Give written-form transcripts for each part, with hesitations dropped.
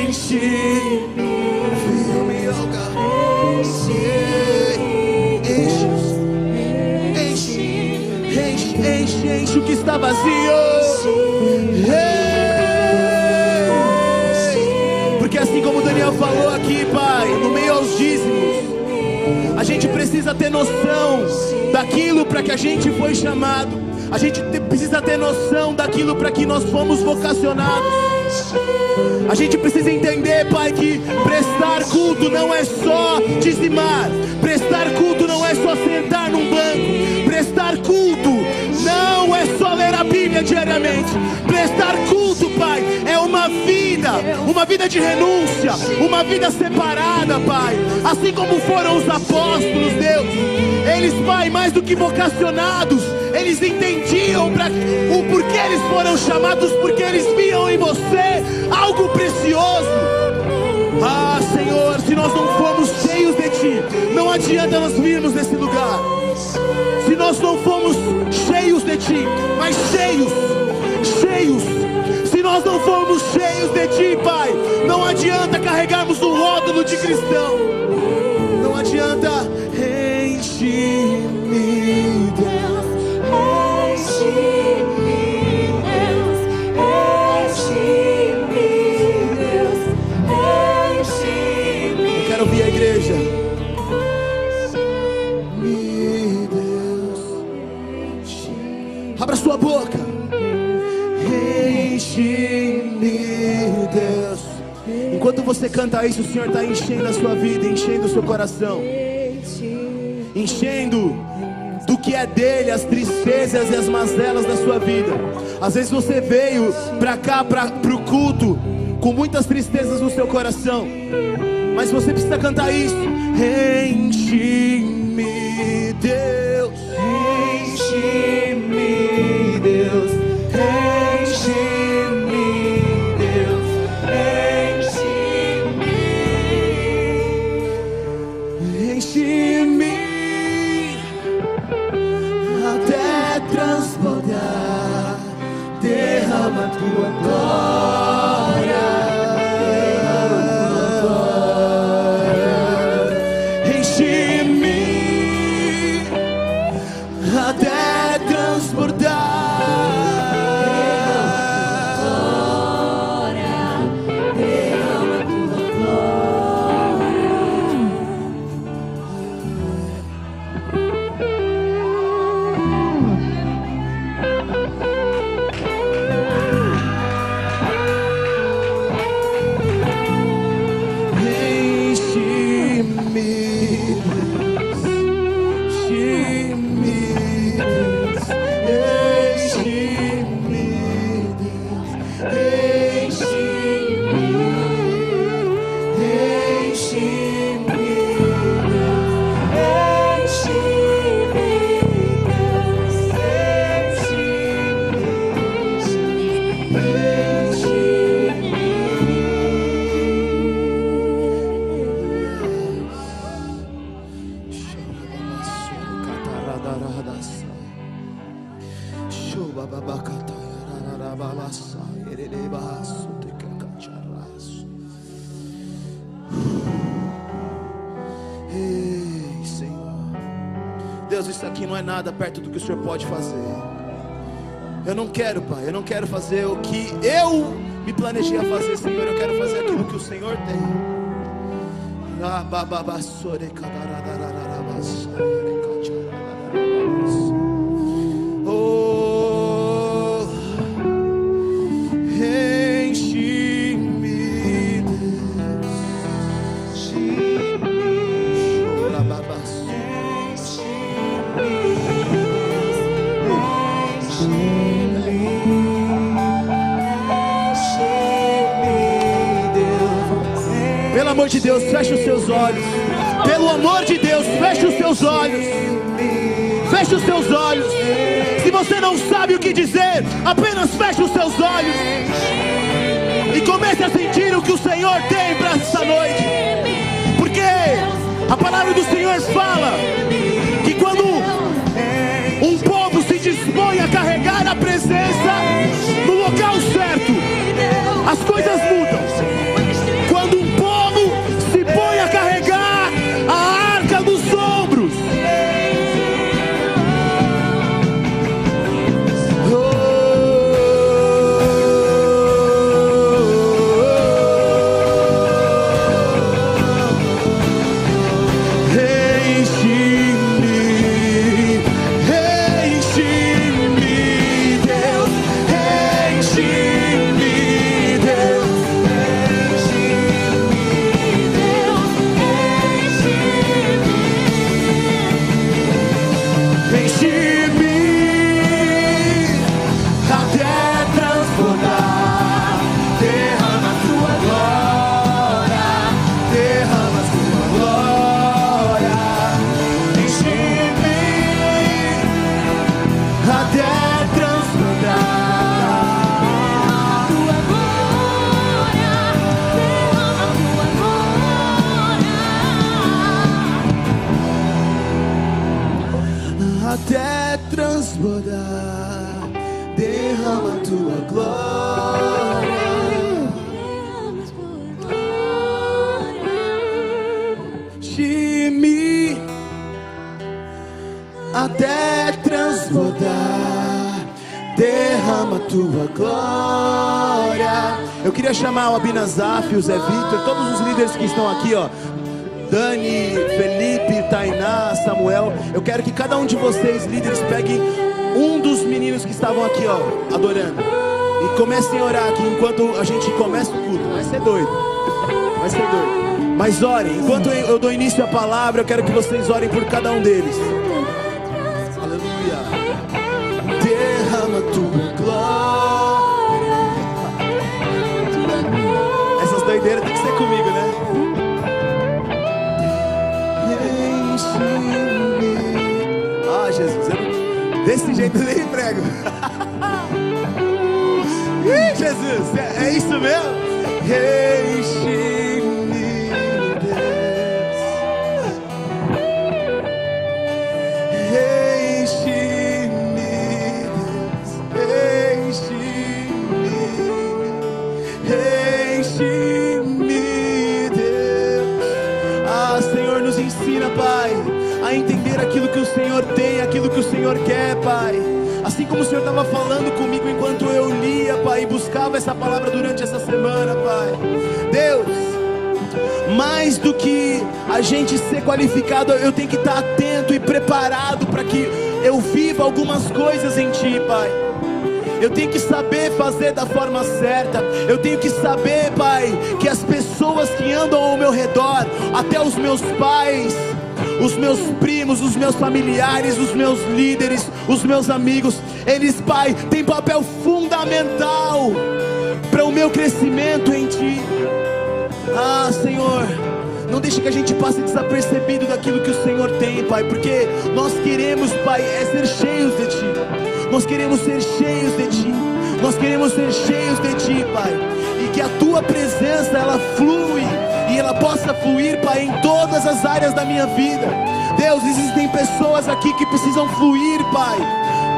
enche-me, fill-me, oh God, enche o que está vazio. Porque assim como o Daniel falou aqui, Pai, no meio aos dízimos, a gente precisa ter noção daquilo para que a gente foi chamado. A gente precisa ter noção daquilo para que nós fomos vocacionados. A gente precisa entender, Pai, que prestar culto não é só dizimar. Prestar culto não é só sentar num banco. Prestar culto não é só ler a Bíblia diariamente. Prestar culto, Pai, é uma vida de renúncia, uma vida separada, Pai. Assim como foram os apóstolos, Deus, eles, Pai, mais do que vocacionados, eles entendiam o porquê eles foram chamados, porque eles viam em você algo precioso. Ah, Senhor, se nós não formos cheios de Ti, não adianta nós virmos nesse lugar. Se nós não formos cheios de Ti, mas cheios, se nós não formos cheios de Ti, Pai, não adianta carregarmos um rótulo de cristão. Não adianta. Enche-me, Deus, enche-me, Deus, enche-me, Deus, enche-me. Eu quero ouvir a igreja. Abra sua boca. Enche-me, Deus. Enquanto você canta isso, o Senhor está enchendo a sua vida, enchendo o seu coração, enchendo do que é dele, as tristezas e as mazelas da sua vida. Às vezes você veio para cá, para o culto, com muitas tristezas no seu coração, mas você precisa cantar isso. Enche-me, Deus, enche-me, Deus, enche-me, Deus, enche-me, enche-me até transbordar. Derrama tua glória, enche-me até transbordar. Ei, Senhor, Deus, isso aqui não é nada perto do que o Senhor pode fazer. Eu não quero, Pai, eu não quero fazer o que eu me planejei a fazer, Senhor. Eu quero fazer aquilo que o Senhor tem. Oh, enche-me, pelo amor de Deus, feche os seus olhos. Pelo amor de Deus, feche os seus olhos. Feche os seus olhos. Se você não sabe o que dizer, apenas feche os seus olhos e comece a sentir o que o Senhor tem para essa noite. Porque a palavra do Senhor fala que quando um povo se dispõe a carregar a presença no local certo, as coisas mudam. tua glória. Eu queria chamar o Abinazaf, o Zé Vitor, todos os líderes que estão aqui, ó. Dani, Felipe, Tainá, Samuel. Eu quero que cada um de vocês, líderes, peguem um dos meninos que estavam aqui, ó, adorando, e comecem a orar aqui enquanto a gente começa o culto. Vai ser doido, vai ser doido. Mas orem, enquanto eu dou início à palavra, eu quero que vocês orem por cada um deles. Aleluia. Derrama tua glória. Essas doideiras tem que ser comigo, né? Ah, Jesus, desse jeito eu nem prego. Ih, Jesus, é isso mesmo? Enche-me, Deus. Enche-me, Deus. Enche-me, Deus. Ah, Senhor, nos ensina, Pai, a entender aquilo que o Senhor tem, aquilo que o Senhor quer, Pai. Assim como o Senhor estava falando comigo enquanto eu lia, Pai, e buscava essa palavra durante essa semana, Pai. Deus, mais do que a gente ser qualificado, eu tenho que estar atento e preparado para que eu viva algumas coisas em Ti, Pai. Eu tenho que saber fazer da forma certa. Eu tenho que saber, Pai, que as pessoas que andam ao meu redor, até os meus pais, os meus primos, os meus familiares, os meus líderes, os meus amigos, eles, Pai, têm papel fundamental para o meu crescimento em Ti. Ah, Senhor, não deixe que a gente passe desapercebido daquilo que o Senhor tem, Pai, porque nós queremos, Pai, ser cheios de Ti. Nós queremos ser cheios de Ti. Nós queremos ser cheios de Ti, Pai, e que a Tua presença, ela flui e ela possa fluir, Pai, em todas as áreas da minha vida. Deus, existem pessoas aqui que precisam fluir, Pai,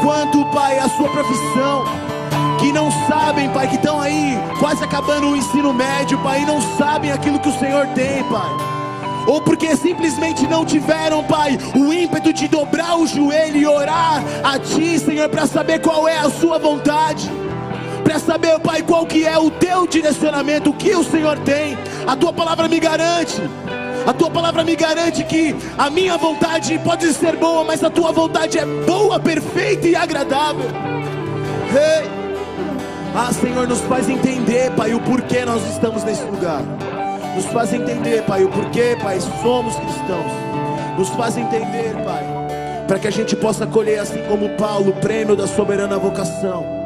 quanto, Pai, a sua profissão, que não sabem, Pai, que estão aí quase acabando o ensino médio, Pai, e não sabem aquilo que o Senhor tem, Pai, ou porque simplesmente não tiveram, Pai, o ímpeto de dobrar o joelho e orar a Ti, Senhor, para saber qual é a sua vontade, para saber, Pai, qual que é o Teu direcionamento, o que o Senhor tem. A Tua palavra me garante, a Tua palavra me garante que a minha vontade pode ser boa, mas a Tua vontade é boa, perfeita e agradável. Hey. Ah, Senhor, nos faz entender, Pai, o porquê nós estamos nesse lugar. Nos faz entender, Pai, o porquê, Pai, somos cristãos. Nos faz entender, Pai, para que a gente possa colher, assim como Paulo, o prêmio da soberana vocação.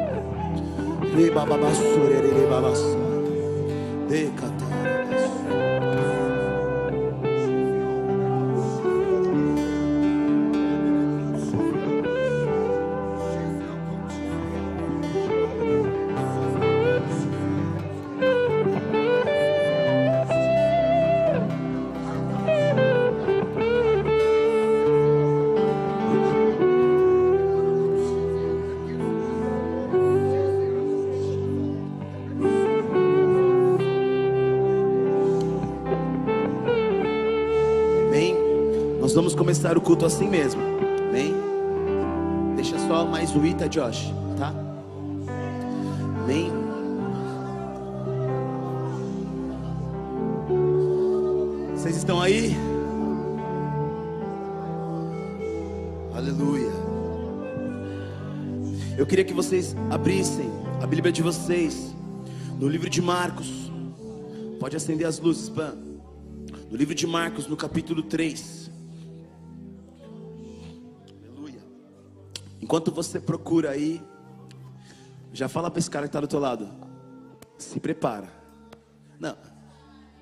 Vamos começar o culto assim mesmo, amém? Deixa só mais o Ita, Josh, tá? Amém? Vocês estão aí? Aleluia. Eu queria que vocês abrissem a Bíblia de vocês no livro de Marcos. Pode acender as luzes, Pan. No livro de Marcos, no capítulo 3. Enquanto você procura aí, já fala para esse cara que está do teu lado, se prepara. Não.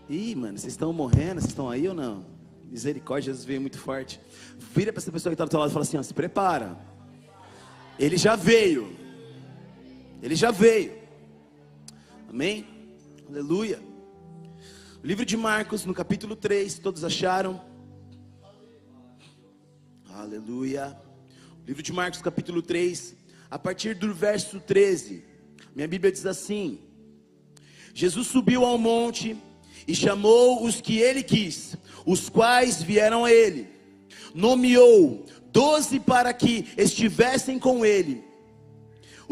Ih, mano, vocês estão morrendo? Vocês estão aí ou não? Misericórdia, Jesus veio muito forte. Vira para essa pessoa que está do teu lado e fala assim, ó, se prepara. Ele já veio. Ele já veio. Amém? Aleluia. O livro de Marcos, no capítulo 3, todos acharam? Aleluia. Livro de Marcos, capítulo 3, a partir do verso 13, minha Bíblia diz assim: Jesus subiu ao monte e chamou os que ele quis, os quais vieram a ele. Nomeou 12 para que estivessem com ele,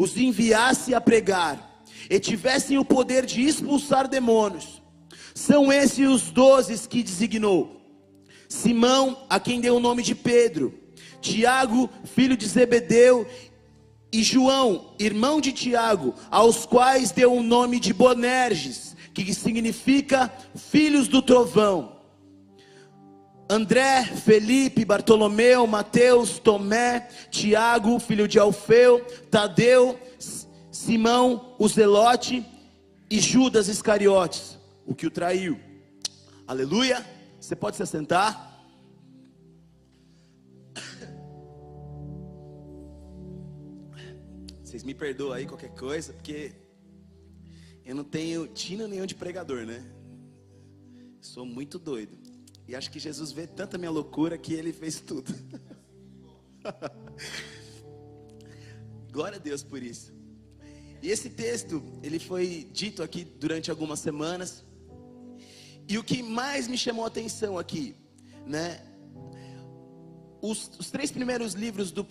os enviasse a pregar, e tivessem o poder de expulsar demônios. São esses os 12 que designou: Simão, a quem deu o nome de Pedro, Tiago, filho de Zebedeu, e João, irmão de Tiago, aos quais deu o nome de Boanerges, que significa filhos do trovão. André, Felipe, Bartolomeu, Mateus, Tomé, Tiago, filho de Alfeu, Tadeu, Simão, o Zelote, e Judas Iscariotes, o que o traiu. Aleluia. Você pode se assentar. Vocês me perdoam aí qualquer coisa, porque eu não tenho tino nenhum de pregador, né? Sou muito doido. E acho que Jesus vê tanta minha loucura que Ele fez tudo. Glória a Deus por isso. E esse texto, ele foi dito aqui durante algumas semanas. E o que mais me chamou a atenção aqui, né? Os 3 primeiros livros do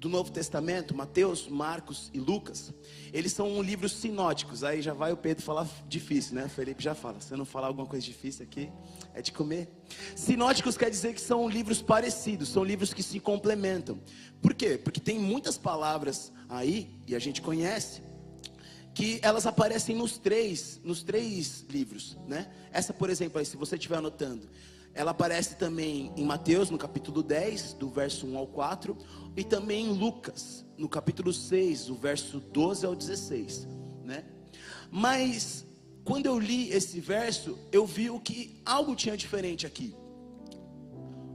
Novo Testamento, Mateus, Marcos e Lucas, eles são livros sinóticos. Aí já vai o Pedro falar difícil, né? O Felipe já fala, se eu não falar alguma coisa difícil aqui, é de comer. Sinóticos quer dizer que são livros parecidos, são livros que se complementam. Por quê? Porque tem muitas palavras aí, e a gente conhece, que elas aparecem nos três livros, né? Essa, por exemplo, aí, se você estiver anotando, ela aparece também em Mateus, no capítulo 10, do verso 1 ao 4, e também em Lucas, no capítulo 6, do verso 12 ao 16, né? Mas, quando eu li esse verso, eu vi que algo tinha diferente aqui.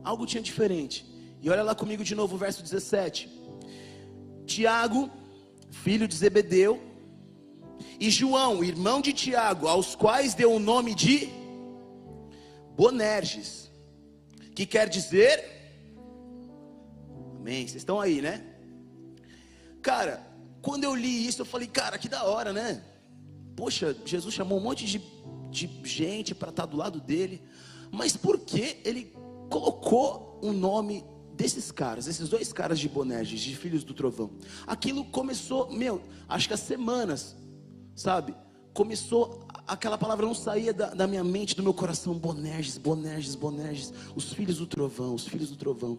Algo tinha diferente. E olha lá comigo de novo o verso 17. Tiago, filho de Zebedeu, e João, irmão de Tiago, aos quais deu o nome de Boanerges, que quer dizer, amém, vocês estão aí, né? Cara, quando eu li isso, eu falei, cara, que da hora, né? Poxa, Jesus chamou um monte de gente para estar do lado dele, mas por que ele colocou o nome desses caras, esses 2 caras de Boanerges, de filhos do trovão? Aquilo começou, acho que há semanas, sabe? Começou, aquela palavra não saía da minha mente, do meu coração. Boanerges, Boanerges, Boanerges, os filhos do trovão, os filhos do trovão.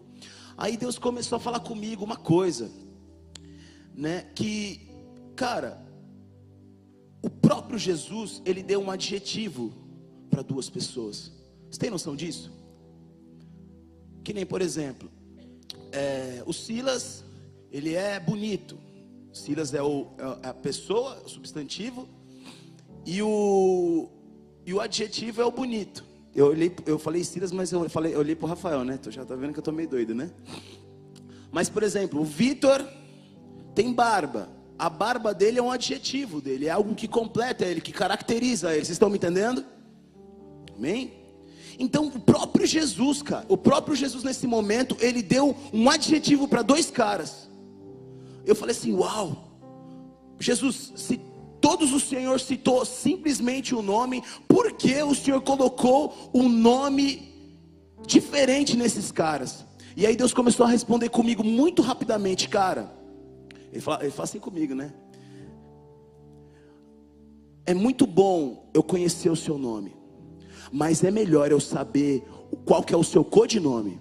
Aí Deus começou a falar comigo uma coisa, né? Que, cara, o próprio Jesus, ele deu um adjetivo para 2 pessoas. Você tem noção disso? Que nem, por exemplo, o Silas, ele é bonito. Silas é a pessoa, o substantivo, e o adjetivo é o bonito. Eu falei Silas, mas eu olhei pro Rafael, né? Tu já tá vendo que eu tô meio doido, né? Mas, por exemplo, o Vitor tem barba. A barba dele é um adjetivo dele, é algo que completa ele, que caracteriza ele. Vocês estão me entendendo? Amém? Então, o próprio Jesus, cara, nesse momento, ele deu um adjetivo para 2 caras. Eu falei assim, uau, Jesus, se todos o Senhor citou simplesmente o nome, por que o Senhor colocou um nome diferente nesses caras? E aí Deus começou a responder comigo muito rapidamente, cara. Ele fala assim comigo, né? É muito bom eu conhecer o seu nome, mas é melhor eu saber qual que é o seu codinome,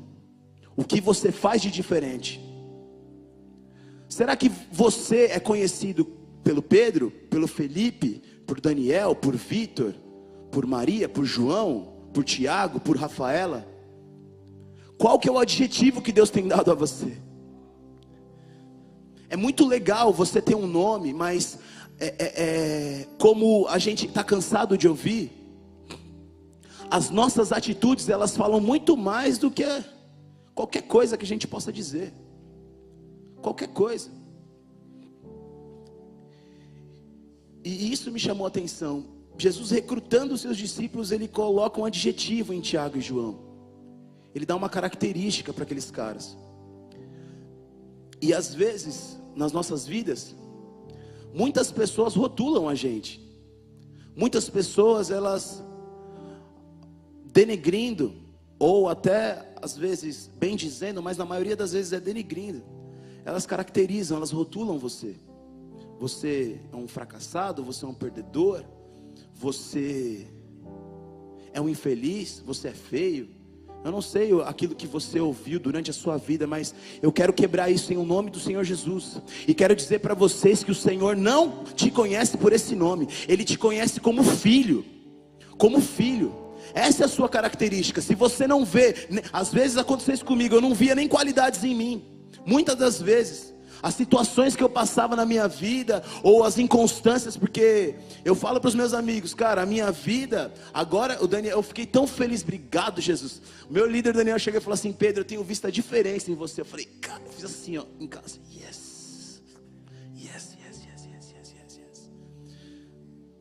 o que você faz de diferente. Será que você é conhecido pelo Pedro, pelo Felipe, por Daniel, por Vitor, por Maria, por João, por Tiago, por Rafaela? Qual que é o adjetivo que Deus tem dado a você? É muito legal você ter um nome, mas como a gente está cansado de ouvir, as nossas atitudes, elas falam muito mais do que qualquer coisa que a gente possa dizer. Qualquer coisa. E isso me chamou a atenção. Jesus, recrutando os seus discípulos, ele coloca um adjetivo em Tiago e João. Ele dá uma característica para aqueles caras. E às vezes, nas nossas vidas, muitas pessoas rotulam a gente. Muitas pessoas, elas denegrindo, ou até às vezes bem dizendo, mas na maioria das vezes é denegrindo, elas caracterizam, elas rotulam você. Você é um fracassado, você é um perdedor, você é um infeliz, você é feio. Eu não sei aquilo que você ouviu durante a sua vida, mas eu quero quebrar isso em o nome do Senhor Jesus. E quero dizer para vocês que o Senhor não te conhece por esse nome. Ele te conhece como filho. Como filho. Essa é a sua característica. Se você não vê, às vezes aconteceu isso comigo, eu não via nem qualidades em mim. Muitas das vezes as situações que eu passava na minha vida, ou as inconstâncias, porque eu falo para os meus amigos, cara, a minha vida, agora, o Daniel, eu fiquei tão feliz, obrigado Jesus. O meu líder Daniel chegou e falou assim: Pedro, eu tenho visto a diferença em você. Eu falei, cara, eu fiz assim, ó, em casa, yes, yes, yes, yes, yes, yes, yes, yes.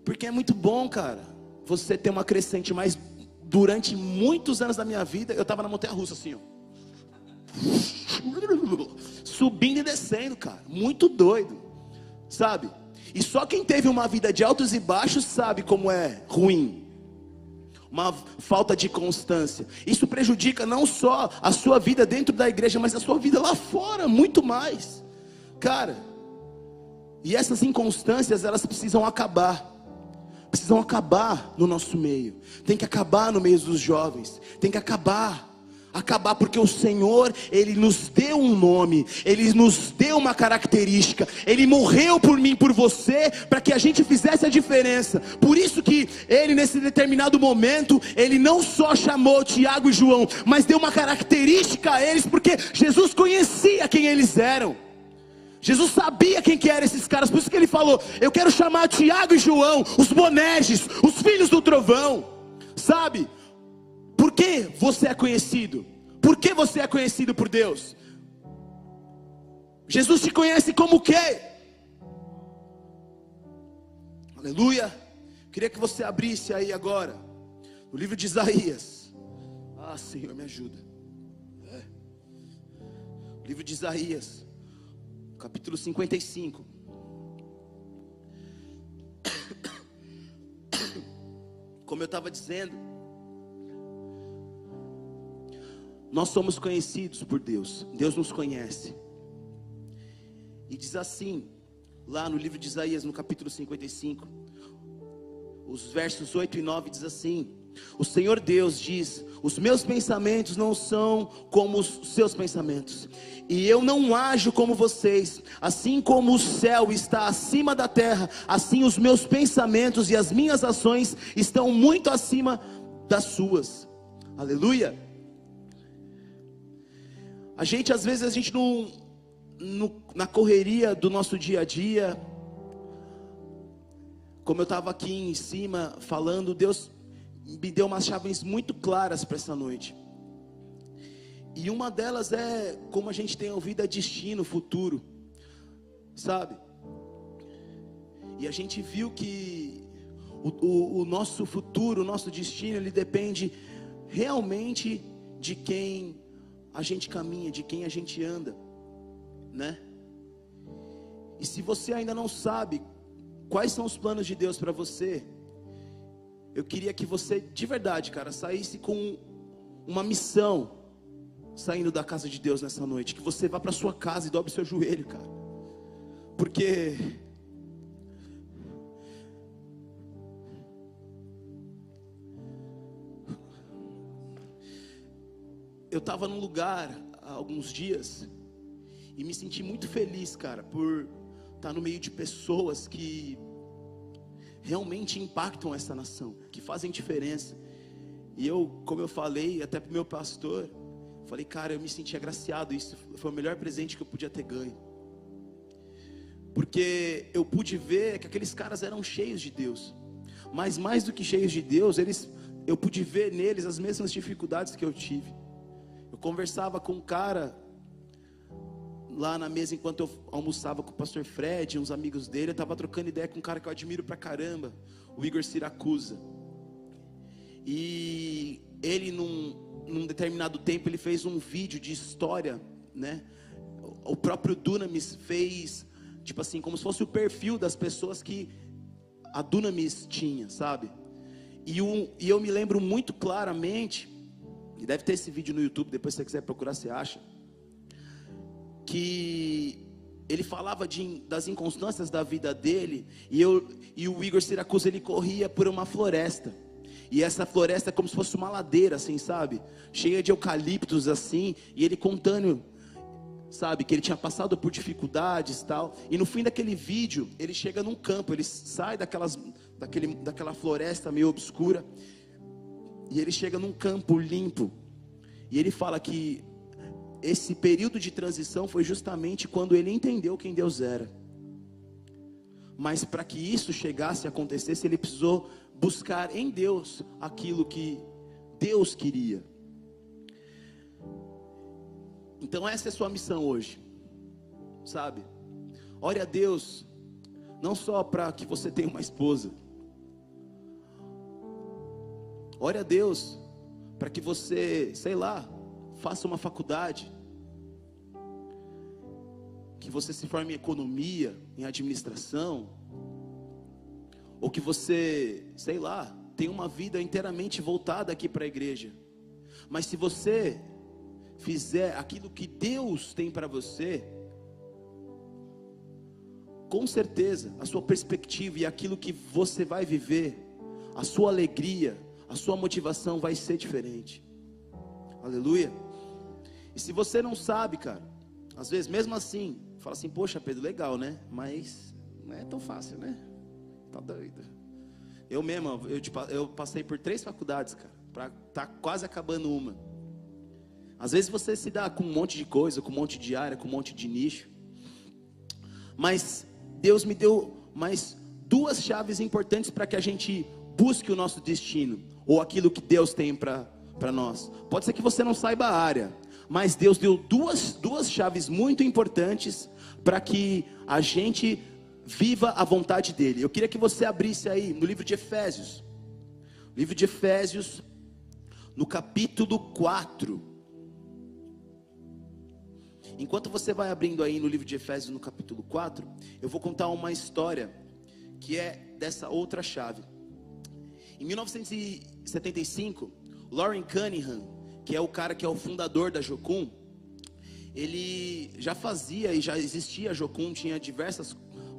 Porque é muito bom, cara, você ter uma crescente, mas durante muitos anos da minha vida, eu estava na montanha-russa assim, ó, subindo e descendo, cara, muito doido, sabe? E só quem teve uma vida de altos e baixos sabe como é ruim, uma falta de constância. Isso prejudica não só a sua vida dentro da igreja, mas a sua vida lá fora, muito mais, cara. E essas inconstâncias, elas precisam acabar no nosso meio. Tem que acabar no meio dos jovens, tem que acabar porque o Senhor, Ele nos deu um nome, Ele nos deu uma característica, Ele morreu por mim, por você, para que a gente fizesse a diferença. Por isso que Ele, nesse determinado momento, Ele não só chamou Tiago e João, mas deu uma característica a eles, porque Jesus conhecia quem eles eram. Jesus sabia quem que eram esses caras, por isso que Ele falou: eu quero chamar Tiago e João, os Boanerges, os filhos do trovão. Sabe? Por que você é conhecido? Por que você é conhecido por Deus? Jesus te conhece como o quê? Aleluia. Queria que você abrisse aí agora o livro de Isaías. Ah, Senhor, me ajuda. O livro de Isaías, capítulo 55. Como eu estava dizendo, nós somos conhecidos por Deus. Deus nos conhece. E diz assim, lá no livro de Isaías, no capítulo 55, os versos 8 e 9, diz assim: o Senhor Deus diz: os meus pensamentos não são como os seus pensamentos, e eu não ajo como vocês. Assim como o céu está acima da terra, assim os meus pensamentos e as minhas ações estão muito acima das suas. Aleluia. Às vezes a gente na correria do nosso dia a dia, como eu estava aqui em cima falando, Deus me deu umas chaves muito claras para essa noite. E uma delas é como a gente tem ouvido, é destino, futuro, sabe? E a gente viu que o nosso futuro, o nosso destino, ele depende realmente de quem a gente caminha, de quem a gente anda, né? E se você ainda não sabe quais são os planos de Deus para você, eu queria que você, de verdade, cara, saísse com uma missão, saindo da casa de Deus nessa noite, que você vá para sua casa e dobre seu joelho, cara, porque eu estava num lugar há alguns dias e me senti muito feliz, cara, por estar no meio de pessoas que realmente impactam essa nação, que fazem diferença. E eu, como eu falei até pro meu pastor, falei, cara, eu me senti agraciado. Isso foi o melhor presente que eu podia ter ganho, porque eu pude ver que aqueles caras eram cheios de Deus, mas mais do que cheios de Deus, eu pude ver neles as mesmas dificuldades que eu tive. Eu conversava com um cara lá na mesa, enquanto eu almoçava com o pastor Fred, uns amigos dele. Eu estava trocando ideia com um cara que eu admiro pra caramba, o Igor Siracusa. E ele num determinado tempo, ele fez um vídeo de história, né? O próprio Dunamis fez, tipo assim, como se fosse o perfil das pessoas que a Dunamis tinha, sabe? E eu me lembro muito claramente, e deve ter esse vídeo no YouTube, depois se você quiser procurar, você acha, que ele falava das inconstâncias da vida dele, e o Igor Siracusa, ele corria por uma floresta, e essa floresta é como se fosse uma ladeira, assim, sabe, cheia de eucaliptos, assim, e ele contando, sabe, que ele tinha passado por dificuldades e tal, e no fim daquele vídeo, ele chega num campo, ele sai daquela floresta meio obscura, e ele chega num campo limpo, e ele fala que esse período de transição foi justamente quando ele entendeu quem Deus era. Mas para que isso chegasse a acontecer, ele precisou buscar em Deus aquilo que Deus queria. Então essa é a sua missão hoje, sabe? Ore a Deus, não só para que você tenha uma esposa. Ore a Deus para que você, sei lá, faça uma faculdade, que você se forme em economia, em administração, ou que você, sei lá, tenha uma vida inteiramente voltada aqui para a igreja. Mas se você fizer aquilo que Deus tem para você, com certeza a sua perspectiva e aquilo que você vai viver, a sua alegria, a sua motivação vai ser diferente. Aleluia. E se você não sabe, cara, às vezes mesmo assim, fala assim, poxa Pedro, legal, né? Mas não é tão fácil, né? Tá doido. Eu mesmo, eu passei por 3 faculdades, cara, pra tá quase acabando uma. Às vezes você se dá com um monte de coisa, com um monte de área, com um monte de nicho. Mas Deus me deu mais 2 chaves importantes para que a gente busque o nosso destino, ou aquilo que Deus tem para nós. Pode ser que você não saiba a área, mas Deus deu duas chaves muito importantes para que a gente viva a vontade dele. Eu queria que você abrisse aí no livro de Efésios. Livro de Efésios, no capítulo 4. Enquanto você vai abrindo aí no livro de Efésios, no capítulo 4, eu vou contar uma história que é dessa outra chave. Em 1975, Loren Cunningham, que é o cara que é o fundador da Jocum, ele já fazia e já existia a Jocum, tinha diversas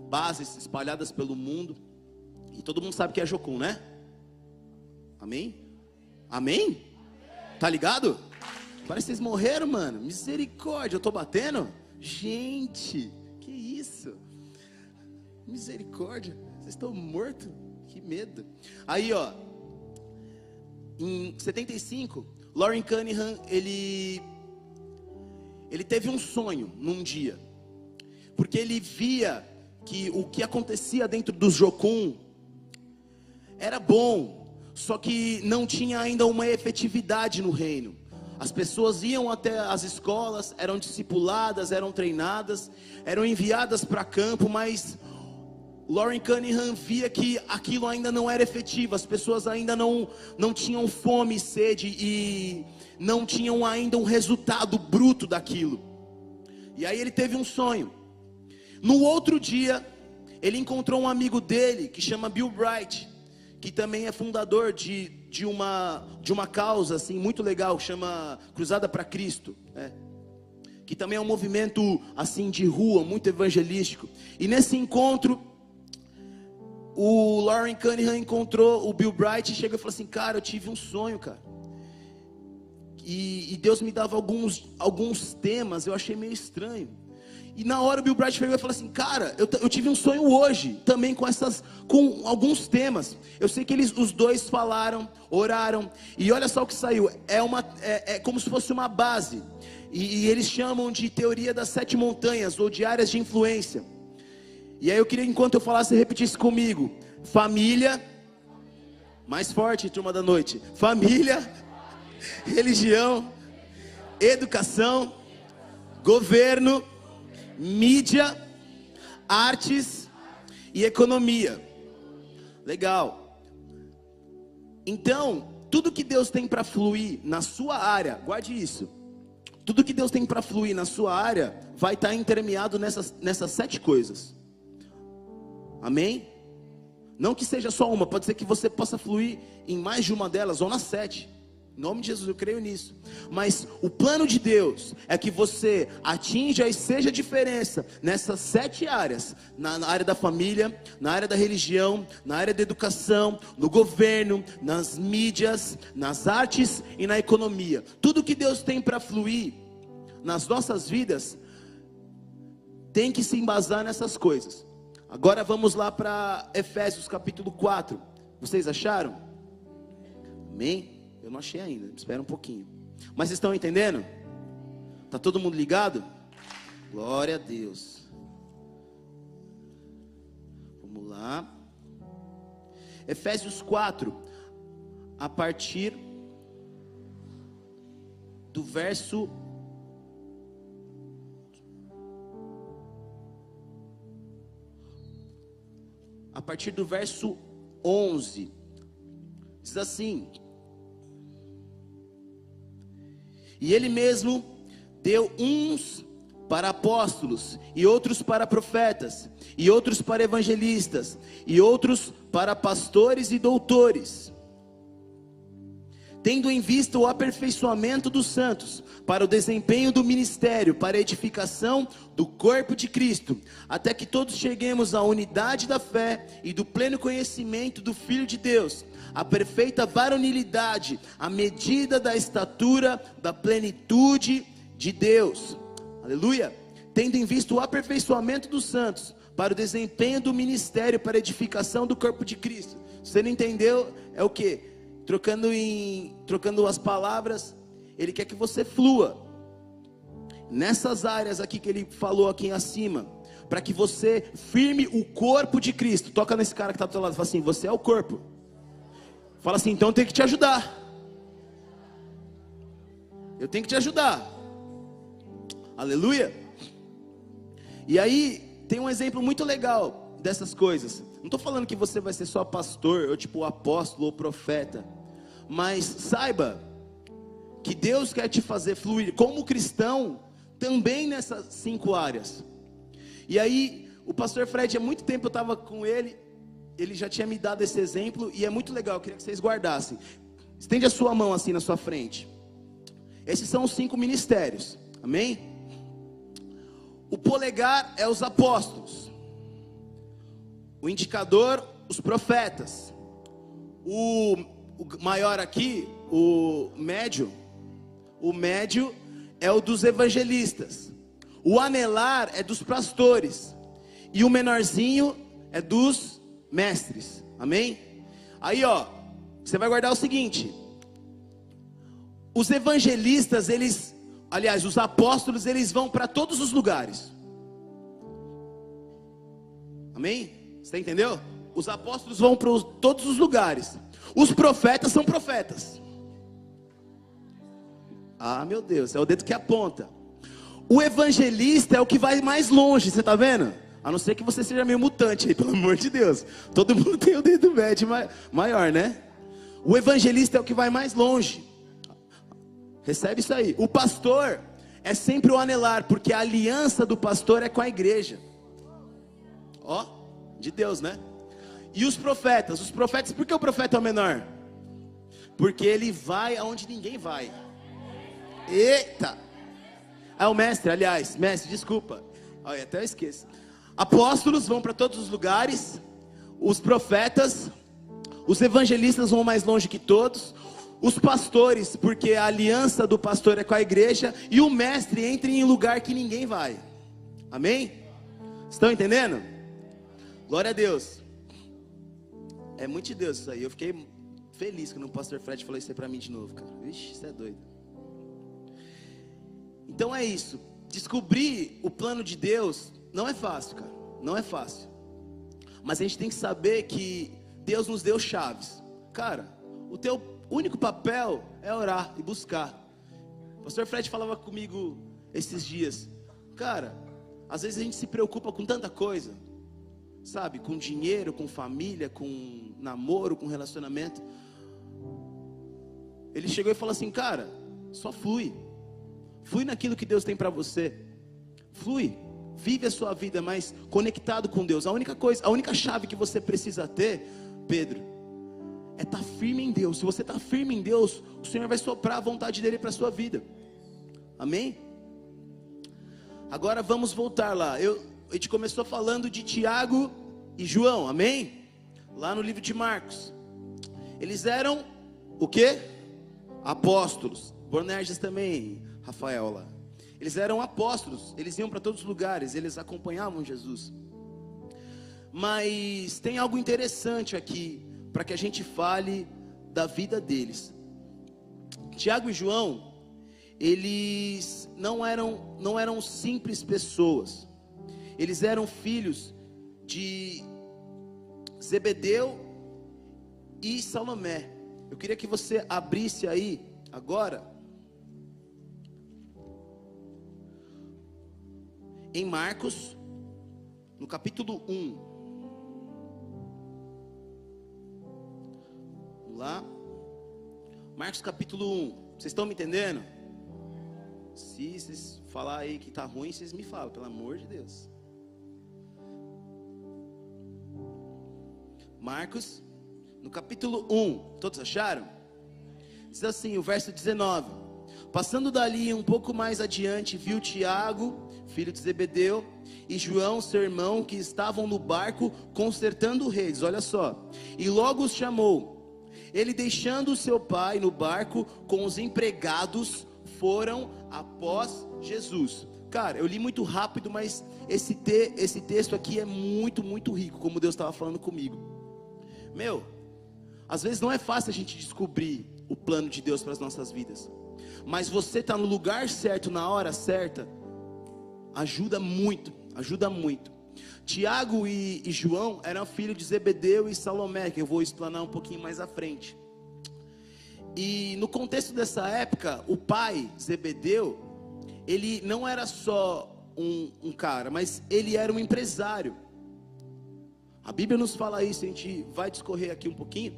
bases espalhadas pelo mundo, e todo mundo sabe que é a Jocum, né? Amém? Amém? Tá ligado? Parece que vocês morreram, mano. Misericórdia, eu tô batendo? Gente, que isso? Misericórdia, vocês estão mortos? Que medo. Aí, ó, em 75, Loren Cunningham, ele teve um sonho num dia, porque ele via que o que acontecia dentro do Jocum era bom, só que não tinha ainda uma efetividade no reino. As pessoas iam até as escolas, eram discipuladas, eram treinadas, eram enviadas para campo, mas Loren Cunningham via que aquilo ainda não era efetivo, as pessoas ainda não tinham fome e sede, e não tinham ainda um resultado bruto daquilo. E aí ele teve um sonho. No outro dia, ele encontrou um amigo dele, que chama Bill Bright, que também é fundador de uma causa assim, muito legal, que chama Cruzada para Cristo, que também é um movimento assim, de rua, muito evangelístico. E nesse encontro, o Loren Cunningham encontrou o Bill Bright e chegou e falou assim, cara, eu tive um sonho, cara, e Deus me dava alguns temas, eu achei meio estranho. E na hora o Bill Bright pegou e falou assim, cara, eu tive um sonho hoje, também com alguns temas. Eu sei que os dois falaram, oraram, e olha só o que saiu, é como se fosse uma base, e eles chamam de teoria das 7 montanhas, ou de áreas de influência. E aí eu queria, enquanto eu falasse, você repetisse comigo: família, mais forte, turma da noite, família, religião, educação, governo, mídia, artes e economia. Legal. Então, tudo que Deus tem para fluir na sua área, guarde isso, tudo que Deus tem para fluir na sua área vai estar intermeado nessas 7 coisas. Amém? Não que seja só uma, pode ser que você possa fluir em mais de uma delas, ou nas 7. Em nome de Jesus, eu creio nisso. Mas o plano de Deus é que você atinja e seja a diferença nessas 7 áreas. Na área da família, na área da religião, na área da educação, no governo, nas mídias, nas artes e na economia. Tudo que Deus tem para fluir nas nossas vidas tem que se embasar nessas coisas. Agora vamos lá para Efésios capítulo 4. Vocês acharam? Amém? Eu não achei ainda, espera um pouquinho. Mas vocês estão entendendo? Está todo mundo ligado? Glória a Deus. Vamos lá. Efésios 4, a partir do verso... A partir do verso 11. Diz assim: e ele mesmo deu uns para apóstolos, e outros para profetas, e outros para evangelistas, e outros para pastores e doutores, tendo em vista o aperfeiçoamento dos santos, para o desempenho do ministério, para a edificação do corpo de Cristo, até que todos cheguemos à unidade da fé e do pleno conhecimento do Filho de Deus, a perfeita varonilidade, a medida da estatura da plenitude de Deus. Aleluia. Tendo em vista o aperfeiçoamento dos santos, para o desempenho do ministério, para a edificação do corpo de Cristo. Se você não entendeu, é o que? Trocando as palavras, Ele quer que você flua nessas áreas aqui que Ele falou aqui acima, para que você firme o corpo de Cristo. Toca nesse cara que está do teu lado e fala assim: você é o corpo. Fala assim: então eu tenho que te ajudar. Eu tenho que te ajudar. Aleluia. E aí tem um exemplo muito legal dessas coisas. Não estou falando que você vai ser só pastor, ou tipo apóstolo ou profeta, mas saiba que Deus quer te fazer fluir como cristão também nessas 5 áreas. E aí o pastor Fred, há muito tempo eu estava com ele, ele já tinha me dado esse exemplo, e é muito legal, eu queria que vocês guardassem. Estende a sua mão assim na sua frente. Esses são os 5 ministérios, amém? O polegar é os apóstolos, o indicador, os profetas, o maior aqui, o médio é o dos evangelistas, o anelar é dos pastores, e o menorzinho é dos mestres, amém? Aí ó, você vai guardar o seguinte: os evangelistas, os apóstolos, eles vão para todos os lugares, amém? Você entendeu? Os apóstolos vão para todos os lugares. Os profetas são profetas. Ah, meu Deus, é o dedo que aponta. O evangelista é o que vai mais longe, você está vendo? A não ser que você seja meio mutante aí, pelo amor de Deus. Todo mundo tem o dedo médio maior, né? O evangelista é o que vai mais longe. Recebe isso aí. O pastor é sempre o anelar, porque a aliança do pastor é com a igreja. Ó, de Deus, né? E os profetas, por que o profeta é o menor? Porque ele vai aonde ninguém vai. Eita! É o mestre, desculpa. Olha, até eu esqueço. Apóstolos vão para todos os lugares. Os profetas, os evangelistas vão mais longe que todos. Os pastores, porque a aliança do pastor é com a igreja. E o mestre entra em um lugar que ninguém vai. Amém? Estão entendendo? Glória a Deus. É muito de Deus isso aí. Eu fiquei feliz quando o pastor Fred falou isso aí pra mim de novo, cara. Vixe, isso é doido. Então é isso. Descobrir o plano de Deus não é fácil, cara. Não é fácil. Mas a gente tem que saber que Deus nos deu chaves. Cara, o teu único papel é orar e buscar. O pastor Fred falava comigo esses dias. Cara, às vezes a gente se preocupa com tanta coisa, sabe? Com dinheiro, com família, com namoro, com relacionamento. Ele chegou e falou assim: cara, só flui. Flui naquilo que Deus tem para você. Flui. Vive a sua vida mais conectado com Deus. A única chave que você precisa ter, Pedro, é estar firme em Deus. Se você está firme em Deus, o Senhor vai soprar a vontade dEle para a sua vida. Amém? Agora vamos voltar lá. A gente começou falando de Tiago e João, amém? Lá no livro de Marcos. Eles eram o quê? Apóstolos. Bonerges também, Rafael lá. Eles eram apóstolos, eles iam para todos os lugares, eles acompanhavam Jesus. Mas tem algo interessante aqui, para que a gente fale da vida deles. Tiago e João, eles não eram simples pessoas. Eles eram filhos de Zebedeu e Salomé. Eu queria que você abrisse aí agora em Marcos, no capítulo 1. Vamos lá. Marcos capítulo 1. Vocês estão me entendendo? Se vocês falar aí que está ruim, vocês me falam, pelo amor de Deus. Marcos, no capítulo 1. Todos acharam? Diz assim, o verso 19. Passando dali um pouco mais adiante, viu Tiago, filho de Zebedeu, e João, seu irmão, que estavam no barco consertando redes. Olha só. E logo os chamou. Ele, deixando seu pai no barco com os empregados, foram após Jesus. Cara, eu li muito rápido, mas esse texto aqui é muito, muito rico, como Deus estava falando comigo. Às vezes não é fácil a gente descobrir o plano de Deus para as nossas vidas. Mas você está no lugar certo, na hora certa, ajuda muito, ajuda muito. Tiago e João eram filhos de Zebedeu e Salomé, que eu vou explanar um pouquinho mais à frente. E no contexto dessa época, o pai, Zebedeu, ele não era só um cara, mas ele era um empresário. A Bíblia nos fala isso, a gente vai discorrer aqui um pouquinho.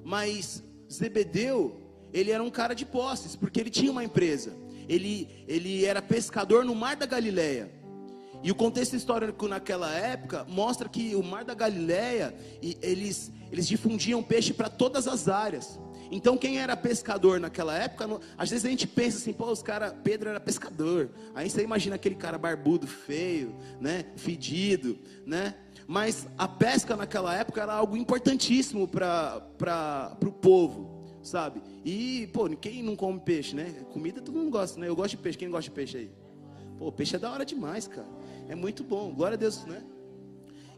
Mas Zebedeu, ele era um cara de posses, porque ele tinha uma empresa. Ele era pescador no Mar da Galileia. E o contexto histórico naquela época mostra que o Mar da Galileia, eles difundiam peixe para todas as áreas. Então quem era pescador naquela época, às vezes a gente pensa assim, pô, Pedro era pescador. Aí você imagina aquele cara barbudo, feio, né, fedido, né? Mas a pesca naquela época era algo importantíssimo para o povo, sabe? E, pô, quem não come peixe, né? Comida todo mundo gosta, né? Eu gosto de peixe, quem gosta de peixe aí? Pô, peixe é da hora demais, cara. É muito bom, glória a Deus, né?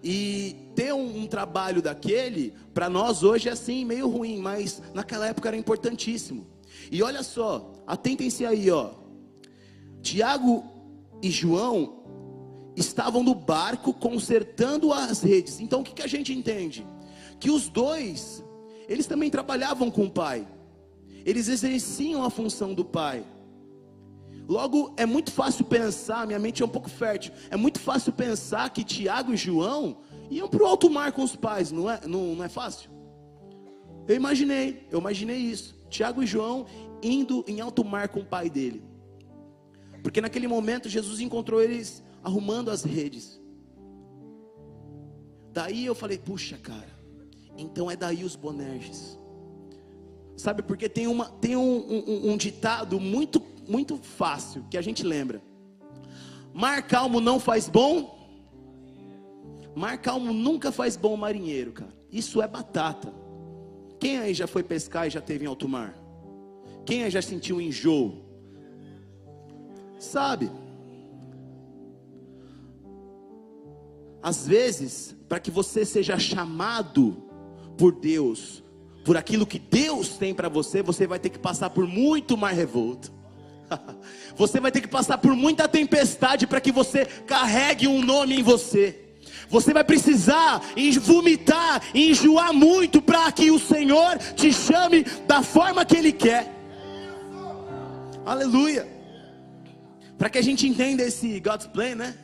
E ter um trabalho daquele, para nós hoje é assim, meio ruim, mas naquela época era importantíssimo. E olha só, atentem-se aí, ó. Tiago e João estavam no barco consertando as redes. Então o que a gente entende? Que os dois, eles também trabalhavam com o pai. Eles exerciam a função do pai. Logo, é muito fácil pensar, minha mente é um pouco fértil, é muito fácil pensar que Tiago e João iam para o alto mar com os pais, não é fácil? Eu imaginei isso, Tiago e João indo em alto mar com o pai dele. Porque naquele momento Jesus encontrou eles arrumando as redes. Daí eu falei, puxa cara, então é daí os Bonerges. Sabe, porque tem um ditado muito fácil, que a gente lembra. Mar calmo não faz bom. Mar calmo nunca faz bom marinheiro, cara. Isso é batata. Quem aí já foi pescar e já teve em alto mar? Quem aí já sentiu enjoo? Sabe? Às vezes, para que você seja chamado por Deus, por aquilo que Deus tem para você, você vai ter que passar por muito mar revolto. Você vai ter que passar por muita tempestade para que você carregue um nome em você. Você vai precisar vomitar e enjoar muito para que o Senhor te chame da forma que Ele quer. Aleluia. Para que a gente entenda esse God's plan, né?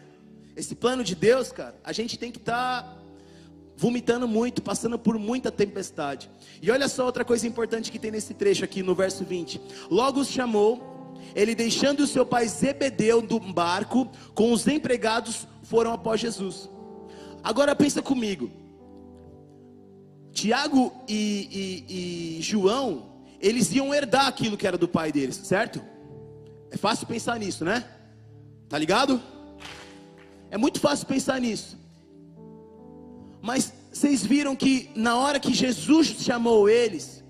Esse plano de Deus, cara, a gente tem que estar vomitando muito, passando por muita tempestade. E olha só outra coisa importante que tem nesse trecho aqui no verso 20. Logo os chamou, ele deixando o seu pai Zebedeu do barco, com os empregados foram após Jesus. Agora pensa comigo. Tiago e João, eles iam herdar aquilo que era do pai deles, certo? É fácil pensar nisso, né? Tá ligado? É muito fácil pensar nisso. Mas vocês viram que na hora que Jesus chamou eles,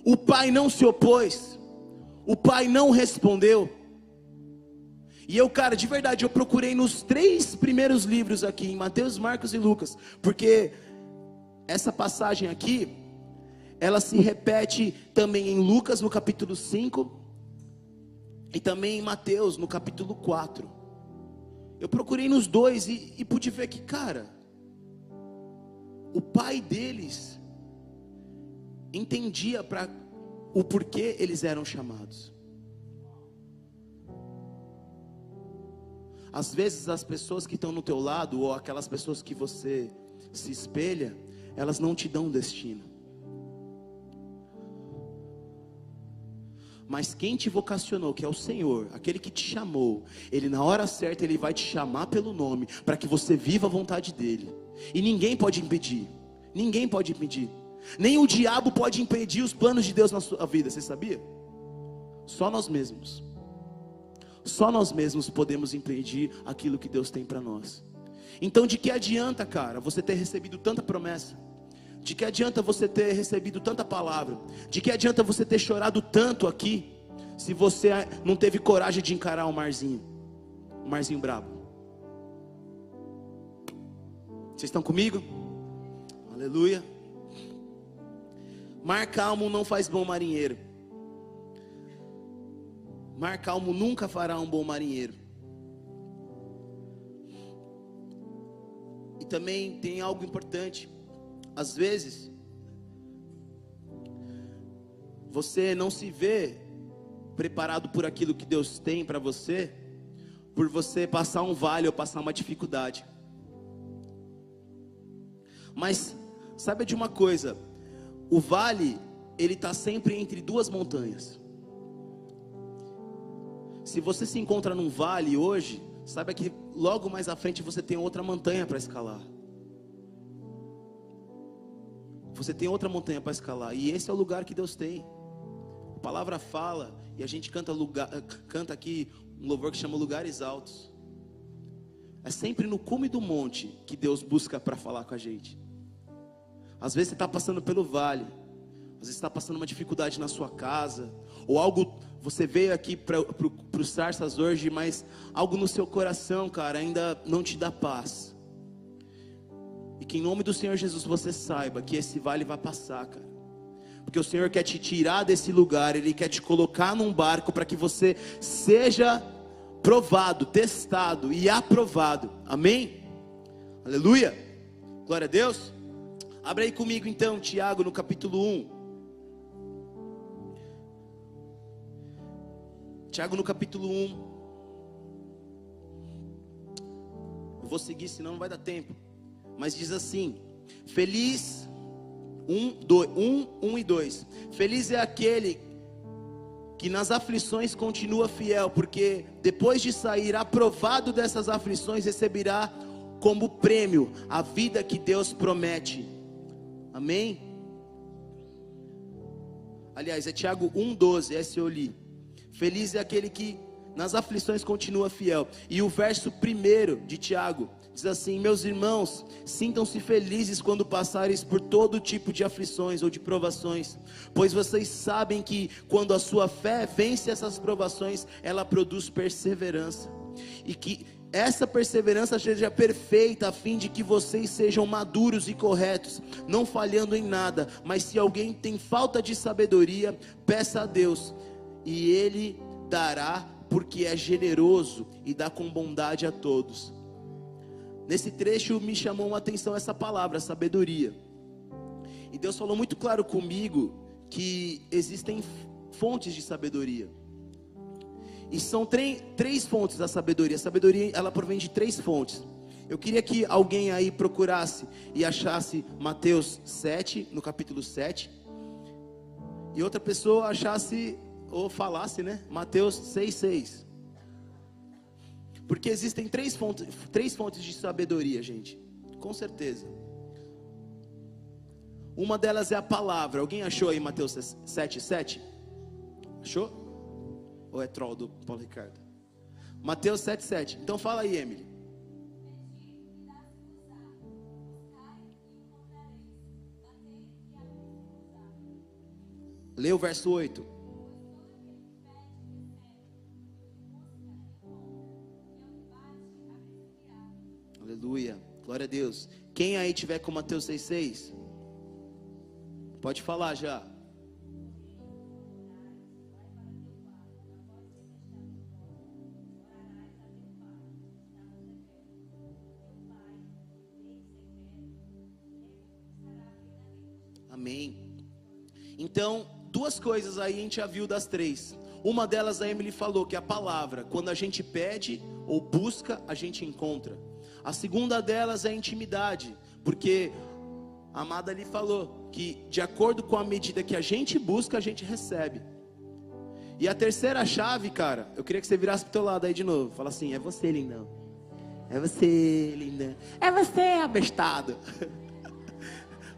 o pai não se opôs, o pai não respondeu. E eu, cara, de verdade, eu procurei nos 3 primeiros livros aqui, em Mateus, Marcos e Lucas, porque essa passagem aqui, ela se repete também em Lucas no capítulo 5, e também em Mateus no capítulo 4. Eu procurei nos 2 e pude ver que, cara, o pai deles entendia o porquê eles eram chamados. Às vezes as pessoas que estão no teu lado, ou aquelas pessoas que você se espelha, elas não te dão destino. Mas quem te vocacionou, que é o Senhor, aquele que te chamou, Ele na hora certa, Ele vai te chamar pelo nome, para que você viva a vontade dEle. E ninguém pode impedir, ninguém pode impedir. Nem o diabo pode impedir os planos de Deus na sua vida, você sabia? Só nós mesmos. Só nós mesmos podemos impedir aquilo que Deus tem para nós. Então de que adianta, cara, você ter recebido tanta promessa? De que adianta você ter recebido tanta palavra? De que adianta você ter chorado tanto aqui, se você não teve coragem de encarar um marzinho brabo? Vocês estão comigo? Aleluia. Mar calmo não faz bom marinheiro. Mar calmo nunca fará um bom marinheiro. E também tem algo importante. Às vezes você não se vê preparado por aquilo que Deus tem para você, por você passar um vale ou passar uma dificuldade. Mas saiba de uma coisa, o vale, ele está sempre entre 2 montanhas. Se você se encontra num vale hoje, saiba que logo mais à frente você tem outra montanha para escalar. Você tem outra montanha para escalar, e esse é o lugar que Deus tem. A palavra fala, e a gente canta aqui um louvor que chama Lugares Altos. É sempre no cume do monte que Deus busca para falar com a gente. Às vezes você está passando pelo vale, às vezes está passando uma dificuldade na sua casa, ou algo, você veio aqui para os Sarsas hoje, mas algo no seu coração, cara, ainda não te dá paz. E que em nome do Senhor Jesus você saiba que esse vale vai passar, cara. Porque o Senhor quer te tirar desse lugar, Ele quer te colocar num barco para que você seja provado, testado e aprovado. Amém? Aleluia. Glória a Deus. Abre aí comigo então, Tiago, no capítulo 1. Tiago no capítulo 1. Eu vou seguir, senão não vai dar tempo. Mas diz assim: feliz, 1 e 2. Feliz é aquele que nas aflições continua fiel, porque depois de sair aprovado dessas aflições, receberá como prêmio a vida que Deus promete. Amém? Aliás, é Tiago 1,12, esse eu li. Feliz é aquele que nas aflições continua fiel. E o verso 1 de Tiago diz assim: meus irmãos, sintam-se felizes quando passares por todo tipo de aflições ou de provações, pois vocês sabem que quando a sua fé vence essas provações, ela produz perseverança. E que essa perseverança seja perfeita, a fim de que vocês sejam maduros e corretos, não falhando em nada. Mas se alguém tem falta de sabedoria, peça a Deus, e Ele dará, porque é generoso e dá com bondade a todos. Nesse trecho me chamou uma atenção essa palavra, sabedoria. E Deus falou muito claro comigo que existem fontes de sabedoria. E são 3 fontes da sabedoria. A sabedoria, ela provém de 3 fontes. Eu queria que alguém aí procurasse e achasse Mateus 7, no capítulo 7. E outra pessoa achasse, ou falasse, né? Mateus 6,6. Porque existem 3 fontes de sabedoria, gente. Com certeza. Uma delas é a palavra. Alguém achou aí Mateus 7:7? Achou? Ou é troll do Paulo Ricardo? Mateus 7:7. Então fala aí, Emily. Lê o verso 8. Aleluia, glória a Deus. Quem aí tiver com Mateus 6:6, pode falar já. Amém. Então, duas coisas aí a gente já viu das três. Uma delas a Emily falou, que é a palavra. Quando a gente pede ou busca, a gente encontra. A segunda delas é a intimidade, porque a amada ali falou que de acordo com a medida que a gente busca, a gente recebe. E a terceira chave, cara, eu queria que você virasse pro teu lado aí de novo. Fala assim: é você, lindão. É você, linda. É você, abestado.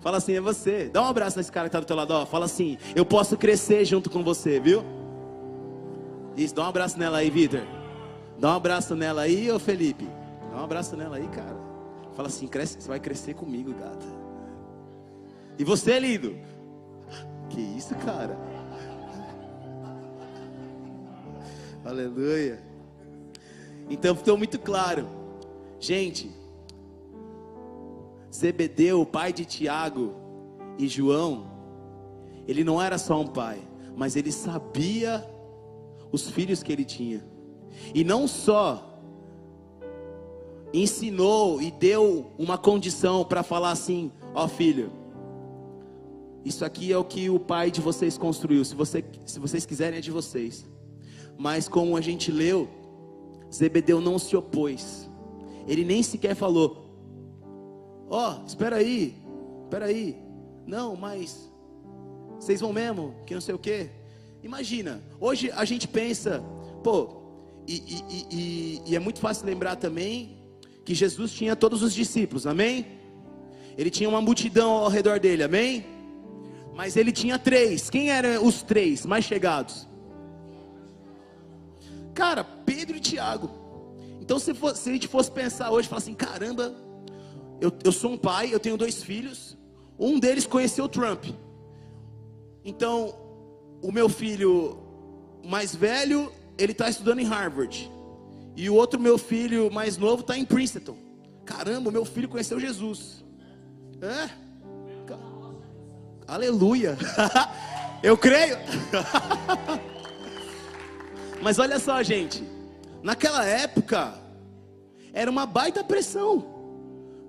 Fala assim: é você. Dá um abraço nesse cara que tá do teu lado, ó. Fala assim: eu posso crescer junto com você, viu? Isso, dá um abraço nela aí, Vitor. Dá um abraço nela aí, ô Felipe. Dá um abraço nela aí, cara. Fala assim: cresce, você vai crescer comigo, gata. E você, lindo? Que isso, cara? Aleluia. Então ficou muito claro. Gente, Zebedeu, o pai de Tiago e João, ele não era só um pai, mas ele sabia os filhos que ele tinha. E não só ensinou e deu uma condição para falar assim: ó filho, isso aqui é o que o pai de vocês construiu, se vocês quiserem é de vocês. Mas como a gente leu, Zebedeu não se opôs. Ele nem sequer falou: ó, espera aí, não, mas vocês vão mesmo, que não sei o que. Imagina, hoje a gente pensa, pô, e é muito fácil lembrar também que Jesus tinha todos os discípulos, amém? Ele tinha uma multidão ao redor dele, amém? Mas ele tinha três. Quem eram os três mais chegados? Cara, Pedro e Tiago. Então se a gente fosse pensar hoje, falar assim: caramba, eu sou um pai, eu tenho 2 filhos, um deles conheceu Trump. Então o meu filho mais velho, ele está estudando em Harvard, e o outro meu filho mais novo está em Princeton. Caramba, o meu filho conheceu Jesus. Aleluia. Eu creio. Mas olha só, gente, naquela época era uma baita pressão.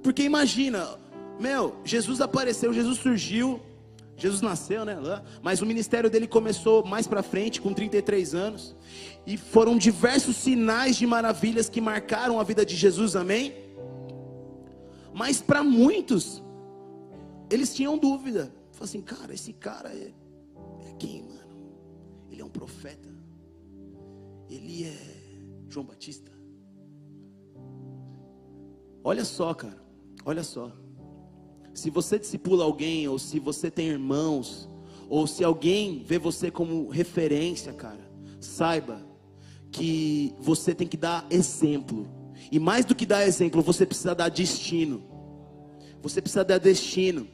Porque imagina, Jesus apareceu, Jesus surgiu, Jesus nasceu, né? Mas o ministério dele começou mais pra frente, com 33 anos. E foram diversos sinais de maravilhas que marcaram a vida de Jesus, amém? Mas para muitos, eles tinham dúvida. Falaram assim: cara, esse cara é quem, mano? Ele é um profeta? Ele é João Batista? Olha só, cara, olha só. Se você discipula alguém, ou se você tem irmãos, ou se alguém vê você como referência, cara, saiba que você tem que dar exemplo. E mais do que dar exemplo, você precisa dar destino. Você precisa dar destino.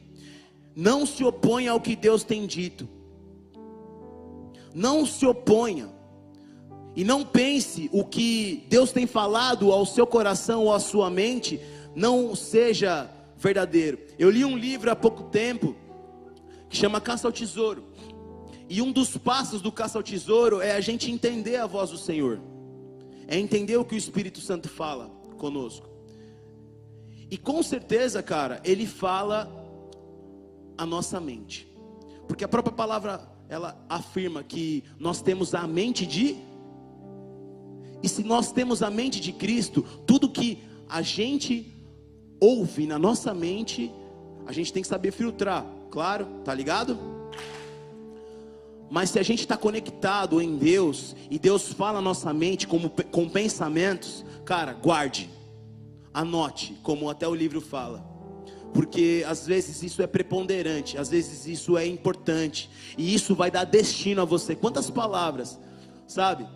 Não se oponha ao que Deus tem dito. Não se oponha. E não pense o que Deus tem falado ao seu coração ou à sua mente não seja verdadeiro. Eu li um livro há pouco tempo que chama Caça ao Tesouro. E um dos passos do caça ao tesouro é a gente entender a voz do Senhor. É entender o que o Espírito Santo fala conosco. E com certeza, cara, ele fala a nossa mente. Porque a própria palavra, ela afirma que nós temos a mente de... E se nós temos a mente de Cristo, tudo que a gente ouve na nossa mente, a gente tem que saber filtrar, claro, tá ligado? Mas se a gente está conectado em Deus, e Deus fala na nossa mente com pensamentos, cara, guarde, anote, como até o livro fala. porque às vezes isso é preponderante, às vezes isso é importante, e isso vai dar destino a você. Quantas palavras, sabe?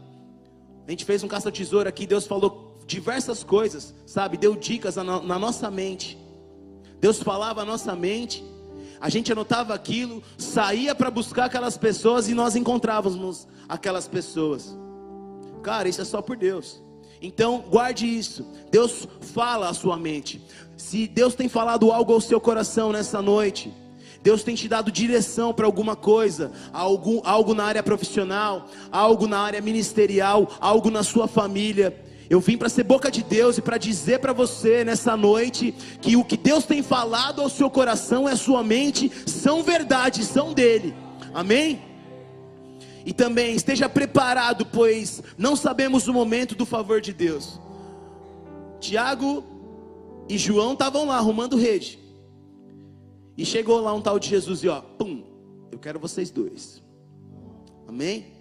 A gente fez um caça-tesouro aqui, Deus falou diversas coisas, sabe? Deu dicas na nossa mente. Deus falava na nossa mente, a gente anotava aquilo, saía para buscar aquelas pessoas e nós encontrávamos aquelas pessoas. Cara, isso é só por Deus. Então guarde isso. Deus fala à sua mente. Se Deus tem falado algo ao seu coração nessa noite, Deus tem te dado direção para alguma coisa, algo na área profissional, algo na área ministerial, algo na sua família, eu vim para ser boca de Deus e para dizer para você nessa noite que o que Deus tem falado ao seu coração e à sua mente são verdades, são dele. Amém? E também esteja preparado, pois não sabemos o momento do favor de Deus. Tiago e João estavam lá arrumando rede, e chegou lá um tal de Jesus e pum, eu quero vocês dois. Amém?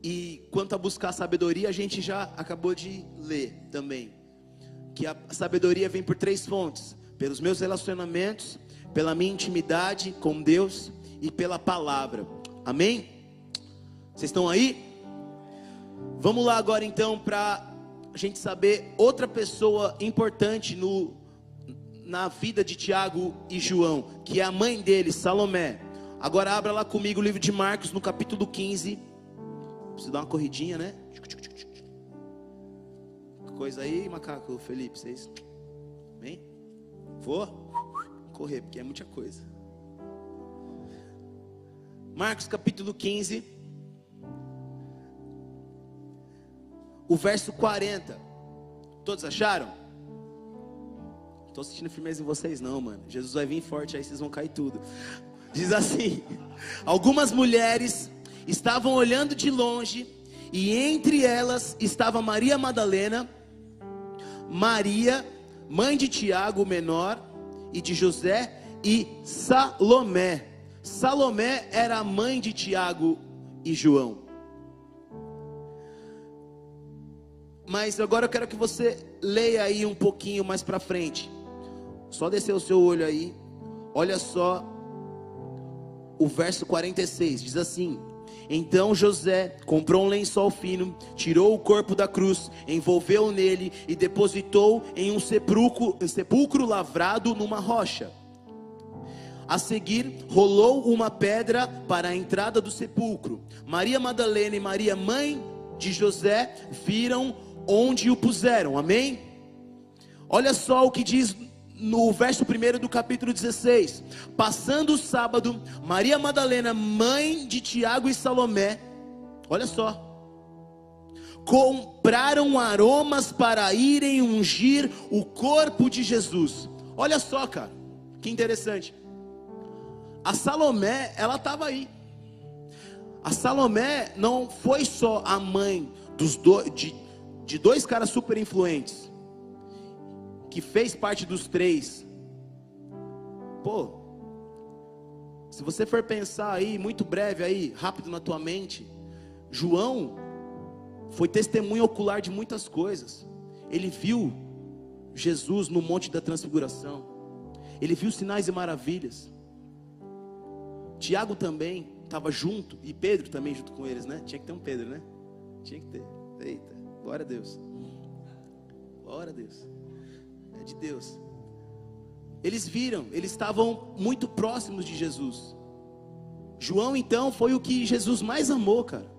E quanto a buscar sabedoria, a gente já acabou de ler também, que a sabedoria vem por 3 fontes: pelos meus relacionamentos, pela minha intimidade com Deus e pela palavra. Amém? Vocês estão aí? Vamos lá agora então para a gente saber outra pessoa importante na vida de Tiago e João, que é a mãe deles, Salomé. Agora abra lá comigo o livro de Marcos no capítulo 15. Preciso dar uma corridinha, né? Coisa aí, macaco, Felipe, vocês? Vem? Vou correr, porque é muita coisa. Marcos capítulo 15, o verso 40. Todos acharam? Não estou sentindo firmeza em vocês não, mano. Jesus vai vir forte, aí vocês vão cair tudo. Diz assim: algumas mulheres estavam olhando de longe, e entre elas estava Maria Madalena, Maria, mãe de Tiago o menor, e de José, e Salomé. Salomé era a mãe de Tiago e João. Mas agora eu quero que você leia aí um pouquinho mais para frente. Só descer o seu olho aí. Olha só o verso 46, diz assim: então José comprou um lençol fino, tirou o corpo da cruz, envolveu nele e depositou em um sepulcro lavrado numa rocha. A seguir, rolou uma pedra para a entrada do sepulcro. Maria Madalena e Maria, mãe de José, viram onde o puseram. Amém? Olha só o que diz no verso 1 do capítulo 16. Passando o sábado, Maria Madalena, mãe de Tiago e Salomé, olha só, compraram aromas para irem ungir o corpo de Jesus. Olha só, cara, que interessante. A Salomé, ela estava aí. A Salomé não foi só a mãe de 2 caras super influentes, que fez parte dos 3. Pô, se você for pensar aí, muito breve aí, rápido na tua mente, João foi testemunha ocular de muitas coisas. Ele viu Jesus no Monte da Transfiguração, ele viu sinais e maravilhas. Tiago também estava junto, e Pedro também junto com eles, né? Tinha que ter um Pedro, né? Tinha que ter. Eita, glória a Deus. Glória a Deus. É de Deus. Eles viram, eles estavam muito próximos de Jesus. João então foi o que Jesus mais amou, cara.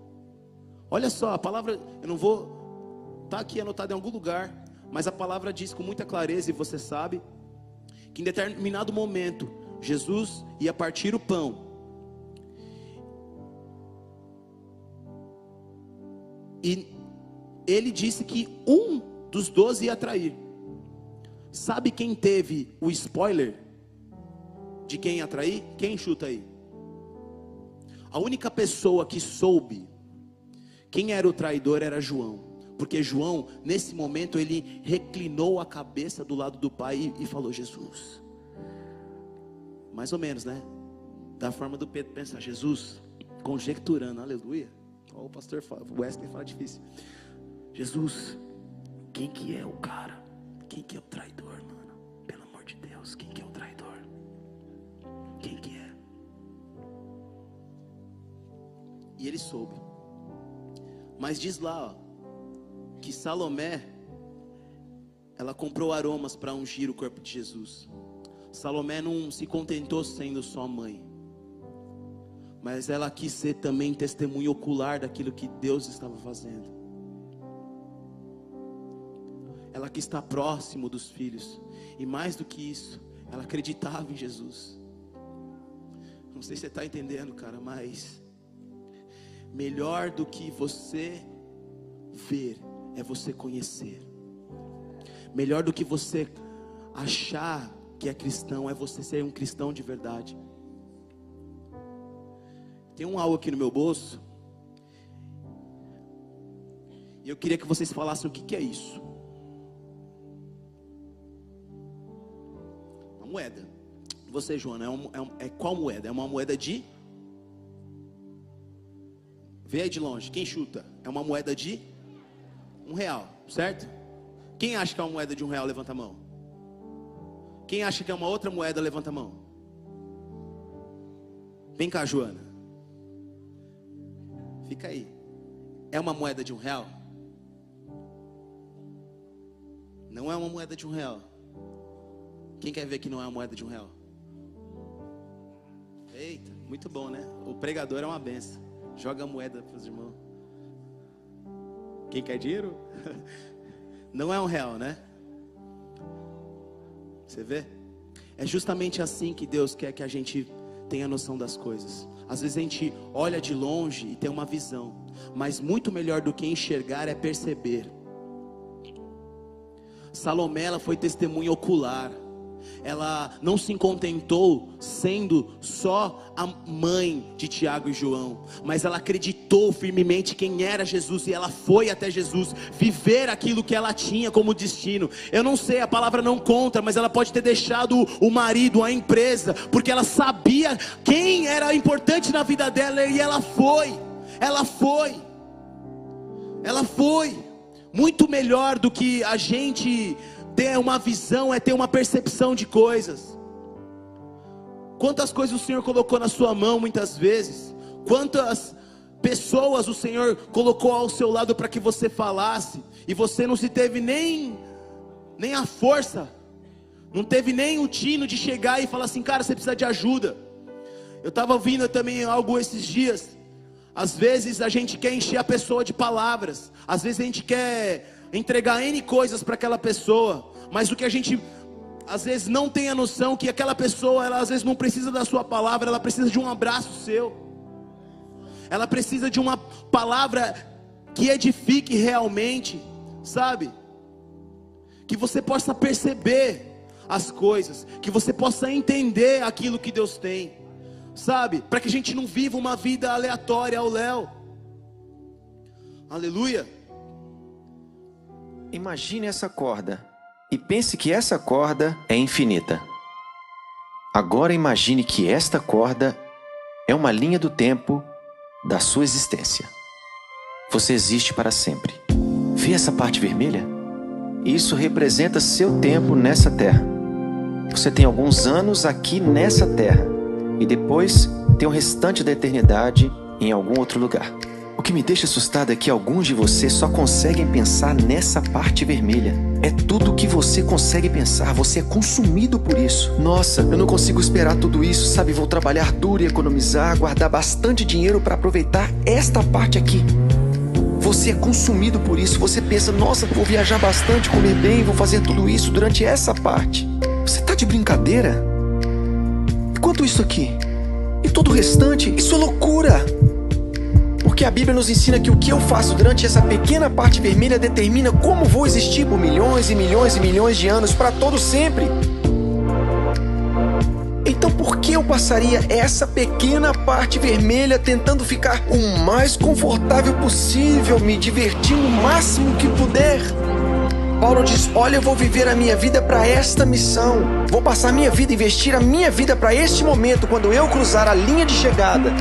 Olha só, a palavra, eu não vou, tá aqui anotado em algum lugar, mas a palavra diz com muita clareza, e você sabe, que em determinado momento, Jesus ia partir o pão, e ele disse que um dos 12 ia trair. Sabe quem teve o spoiler de quem ia trair? Quem chuta aí? A única pessoa que soube quem era o traidor era João. Porque João, nesse momento, ele reclinou a cabeça do lado do Pai e falou: Jesus. Mais ou menos, né? Da forma do Pedro pensar: Jesus, conjecturando, aleluia. Ó, o pastor Wesley fala difícil. Jesus, quem que é o cara? Quem que é o traidor, mano? Pelo amor de Deus, quem E ele soube. Mas diz lá, ó, que Salomé, ela comprou aromas para ungir o corpo de Jesus. Salomé não se contentou sendo só mãe, mas ela quis ser também testemunho ocular daquilo que Deus estava fazendo. Ela quis estar próximo dos filhos. E mais do que isso, ela acreditava em Jesus. Não sei se você está entendendo, cara, mas melhor do que você ver é você conhecer. Melhor do que você achar que é cristão é você ser um cristão de verdade. Tem algo aqui no meu bolso, e eu queria que vocês falassem o que é isso. Uma moeda. Você, Joana, é qual moeda? É uma moeda de... Vê aí de longe, quem chuta? É uma moeda de R$1, certo? Quem acha que é uma moeda de R$1, levanta a mão. Quem acha que é uma outra moeda, levanta a mão. Vem cá, Joana. Fica aí. É uma moeda de R$1? Não é uma moeda de R$1. Quem quer ver que não é uma moeda de R$1? Eita, muito bom, né? O pregador é uma benção. Joga a moeda para os irmãos. Quem quer dinheiro? Não é R$1, né? Você vê? É justamente assim que Deus quer que a gente tenha noção das coisas. Às vezes a gente olha de longe e tem uma visão, mas muito melhor do que enxergar é perceber. Salomé, ela foi testemunha ocular. Ela não se contentou sendo só a mãe de Tiago e João, mas ela acreditou firmemente quem era Jesus, e ela foi até Jesus viver aquilo que ela tinha como destino. Eu não sei, a palavra não conta, mas ela pode ter deixado o marido, a empresa, porque ela sabia quem era importante na vida dela, e ela foi muito melhor do que a gente ter uma visão, é ter uma percepção de coisas. Quantas coisas o Senhor colocou na sua mão muitas vezes, quantas pessoas o Senhor colocou ao seu lado para que você falasse, e você não se teve nem a força, não teve nem o tino de chegar e falar assim: cara, você precisa de ajuda. Eu estava ouvindo também algo esses dias. Às vezes a gente quer encher a pessoa de palavras, às vezes a gente quer entregar N coisas para aquela pessoa, mas o que a gente às vezes não tem a noção que aquela pessoa, ela às vezes não precisa da sua palavra, ela precisa de um abraço seu, ela precisa de uma palavra que edifique realmente, sabe? Que você possa perceber as coisas, que você possa entender aquilo que Deus tem, sabe? Para que a gente não viva uma vida aleatória ao léu. Aleluia. Imagine essa corda e pense que essa corda é infinita. Agora imagine que esta corda é uma linha do tempo da sua existência. Você existe para sempre. Vê essa parte vermelha? Isso representa seu tempo nessa terra. Você tem alguns anos aqui nessa terra, e depois tem o restante da eternidade em algum outro lugar. O que me deixa assustado é que alguns de vocês só conseguem pensar nessa parte vermelha. É tudo o que você consegue pensar, você é consumido por isso. Nossa, eu não consigo esperar tudo isso, sabe? Vou trabalhar duro e economizar, guardar bastante dinheiro para aproveitar esta parte aqui. Você é consumido por isso, você pensa: nossa, vou viajar bastante, comer bem, vou fazer tudo isso durante essa parte. Você tá de brincadeira? E quanto isso aqui? E todo o restante? Isso é loucura! Porque a Bíblia nos ensina que o que eu faço durante essa pequena parte vermelha determina como vou existir por milhões e milhões e milhões de anos, para todo sempre. Então por que eu passaria essa pequena parte vermelha tentando ficar o mais confortável possível, me divertindo o máximo que puder? Paulo diz: olha, eu vou viver a minha vida para esta missão. Vou passar a minha vida, investir a minha vida para este momento, quando eu cruzar a linha de chegada.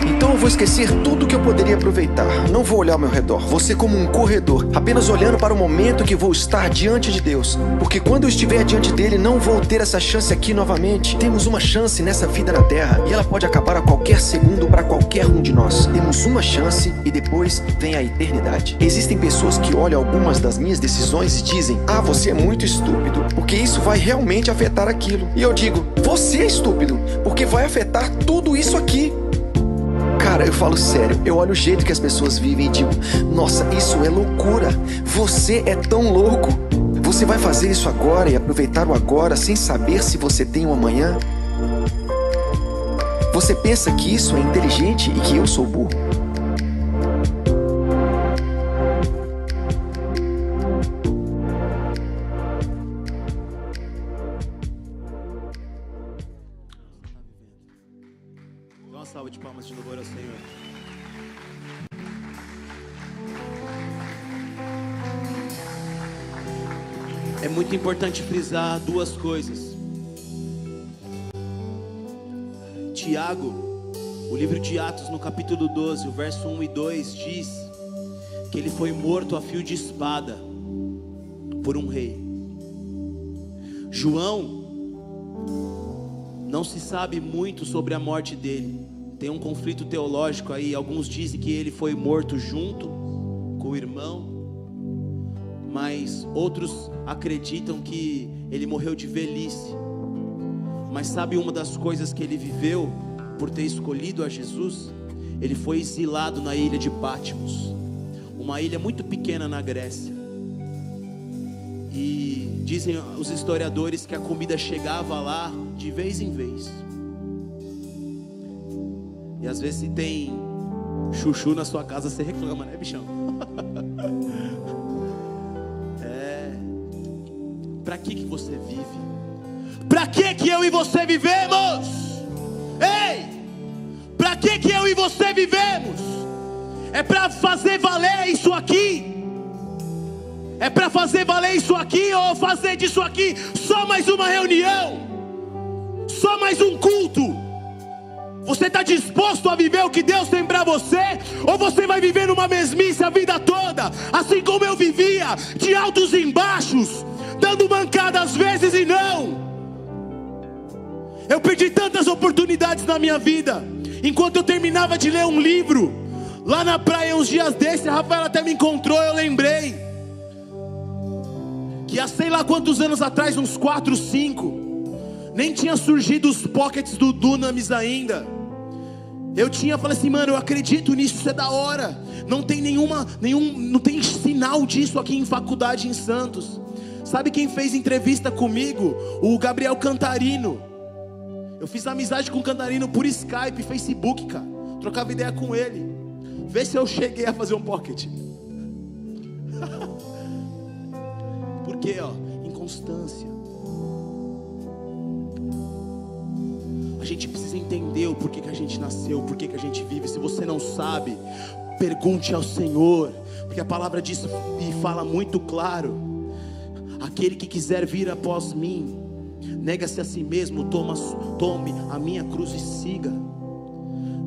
Então eu vou esquecer tudo que eu poderia aproveitar. Não vou olhar ao meu redor. Vou ser como um corredor, apenas olhando para o momento que vou estar diante de Deus. Porque quando eu estiver diante dele, não vou ter essa chance aqui novamente. Temos uma chance nessa vida na Terra, e ela pode acabar a qualquer segundo para qualquer um de nós. Temos uma chance e depois vem a eternidade. Existem pessoas que olham algumas das minhas decisões e dizem: ah, você é muito estúpido, porque isso vai realmente afetar aquilo. E eu digo: você é estúpido, porque vai afetar tudo isso aqui. Cara, eu falo sério, eu olho o jeito que as pessoas vivem e digo: nossa, isso é loucura. Você é tão louco. Você vai fazer isso agora e aproveitar o agora sem saber se você tem um amanhã? Você pensa que isso é inteligente e que eu sou burro? Dá uma salva de palmas de louvor ao Senhor. É muito importante frisar duas coisas. Tiago, o livro de Atos, no capítulo 12, o verso 1 e 2, diz que ele foi morto a fio de espada por um rei. João, não se sabe muito sobre a morte dele. Tem um conflito teológico aí. Alguns dizem que ele foi morto junto com o irmão, mas outros acreditam que ele morreu de velhice. Mas sabe uma das coisas que ele viveu por ter escolhido a Jesus? Ele foi exilado na ilha de Patmos, uma ilha muito pequena na Grécia. E dizem os historiadores que a comida chegava lá de vez em vez. E às vezes se tem chuchu na sua casa, você reclama, né, bichão? Pra que você vive? Pra que eu e você vivemos? Ei! Pra que eu e você vivemos? É pra fazer valer isso aqui? É pra fazer valer isso aqui, ou fazer disso aqui só mais uma reunião? Só mais um culto? Você está disposto a viver o que Deus tem para você? Ou você vai viver numa mesmice a vida toda? Assim como eu vivia, de altos e baixos, dando mancada às vezes e não. Eu perdi tantas oportunidades na minha vida. Enquanto eu terminava de ler um livro, lá na praia uns dias desses, a Rafaela até me encontrou, eu lembrei que há sei lá quantos anos atrás, uns 4, 5, nem tinha surgido os pockets do Dunamis ainda. Falei assim: mano, eu acredito nisso, isso é da hora. Não tem não tem sinal disso aqui em faculdade em Santos. Sabe quem fez entrevista comigo? O Gabriel Cantarino. Eu fiz amizade com o Cantarino por Skype, Facebook, cara. Trocava ideia com ele. Vê se eu cheguei a fazer um pocket. Por quê, ó? Inconstância. A gente precisa entender o porquê que a gente nasceu, o porquê que a gente vive. Se você não sabe, pergunte ao Senhor, porque a palavra diz e fala muito claro: aquele que quiser vir após mim, nega-se a si mesmo, tome a minha cruz e siga.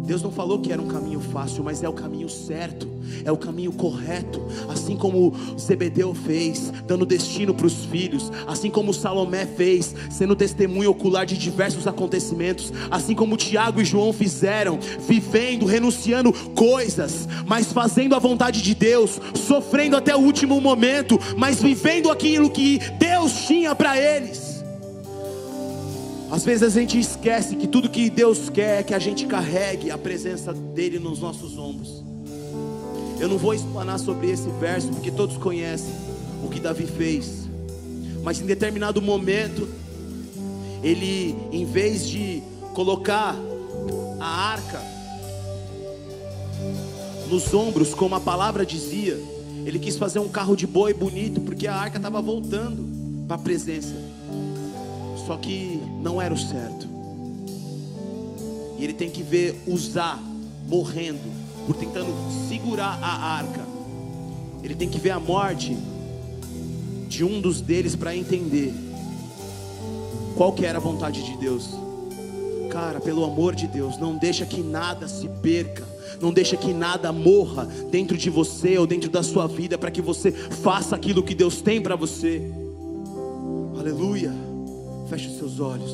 Deus não falou que era um caminho fácil, mas é o caminho certo, é o caminho correto. Assim como Zebedeu fez, dando destino para os filhos. Assim como Salomé fez, sendo testemunho ocular de diversos acontecimentos. Assim como Tiago e João fizeram, vivendo, renunciando coisas, mas fazendo a vontade de Deus, sofrendo até o último momento, mas vivendo aquilo que Deus tinha para eles. Às vezes a gente esquece que tudo que Deus quer é que a gente carregue a presença dele nos nossos ombros. Eu não vou explanar sobre esse verso, porque todos conhecem o que Davi fez. Mas em determinado momento, ele, em vez de colocar a arca nos ombros, como a palavra dizia, ele quis fazer um carro de boi bonito, porque a arca estava voltando para a presença. Só que não era o certo. E ele tem que ver Uzá morrendo por tentando segurar a arca. Ele tem que ver a morte de um dos deles para entender qual que era a vontade de Deus. Cara, pelo amor de Deus, não deixa que nada se perca. Não deixa que nada morra dentro de você ou dentro da sua vida, para que você faça aquilo que Deus tem para você. Aleluia. Feche os seus olhos.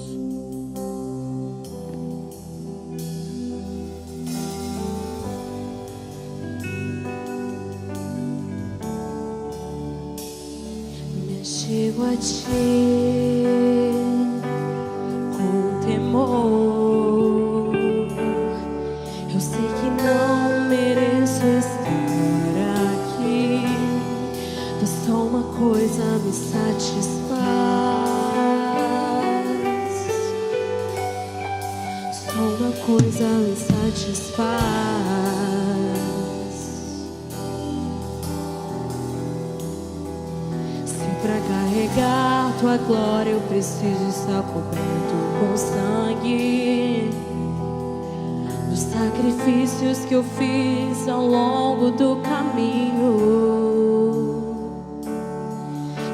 Me chego a ti com temor. Eu sei que não mereço estar aqui, mas só uma coisa me satisfaz. Só uma coisa me satisfaz. Se pra carregar tua glória eu preciso estar coberto com sangue, dos sacrifícios que eu fiz ao longo do caminho.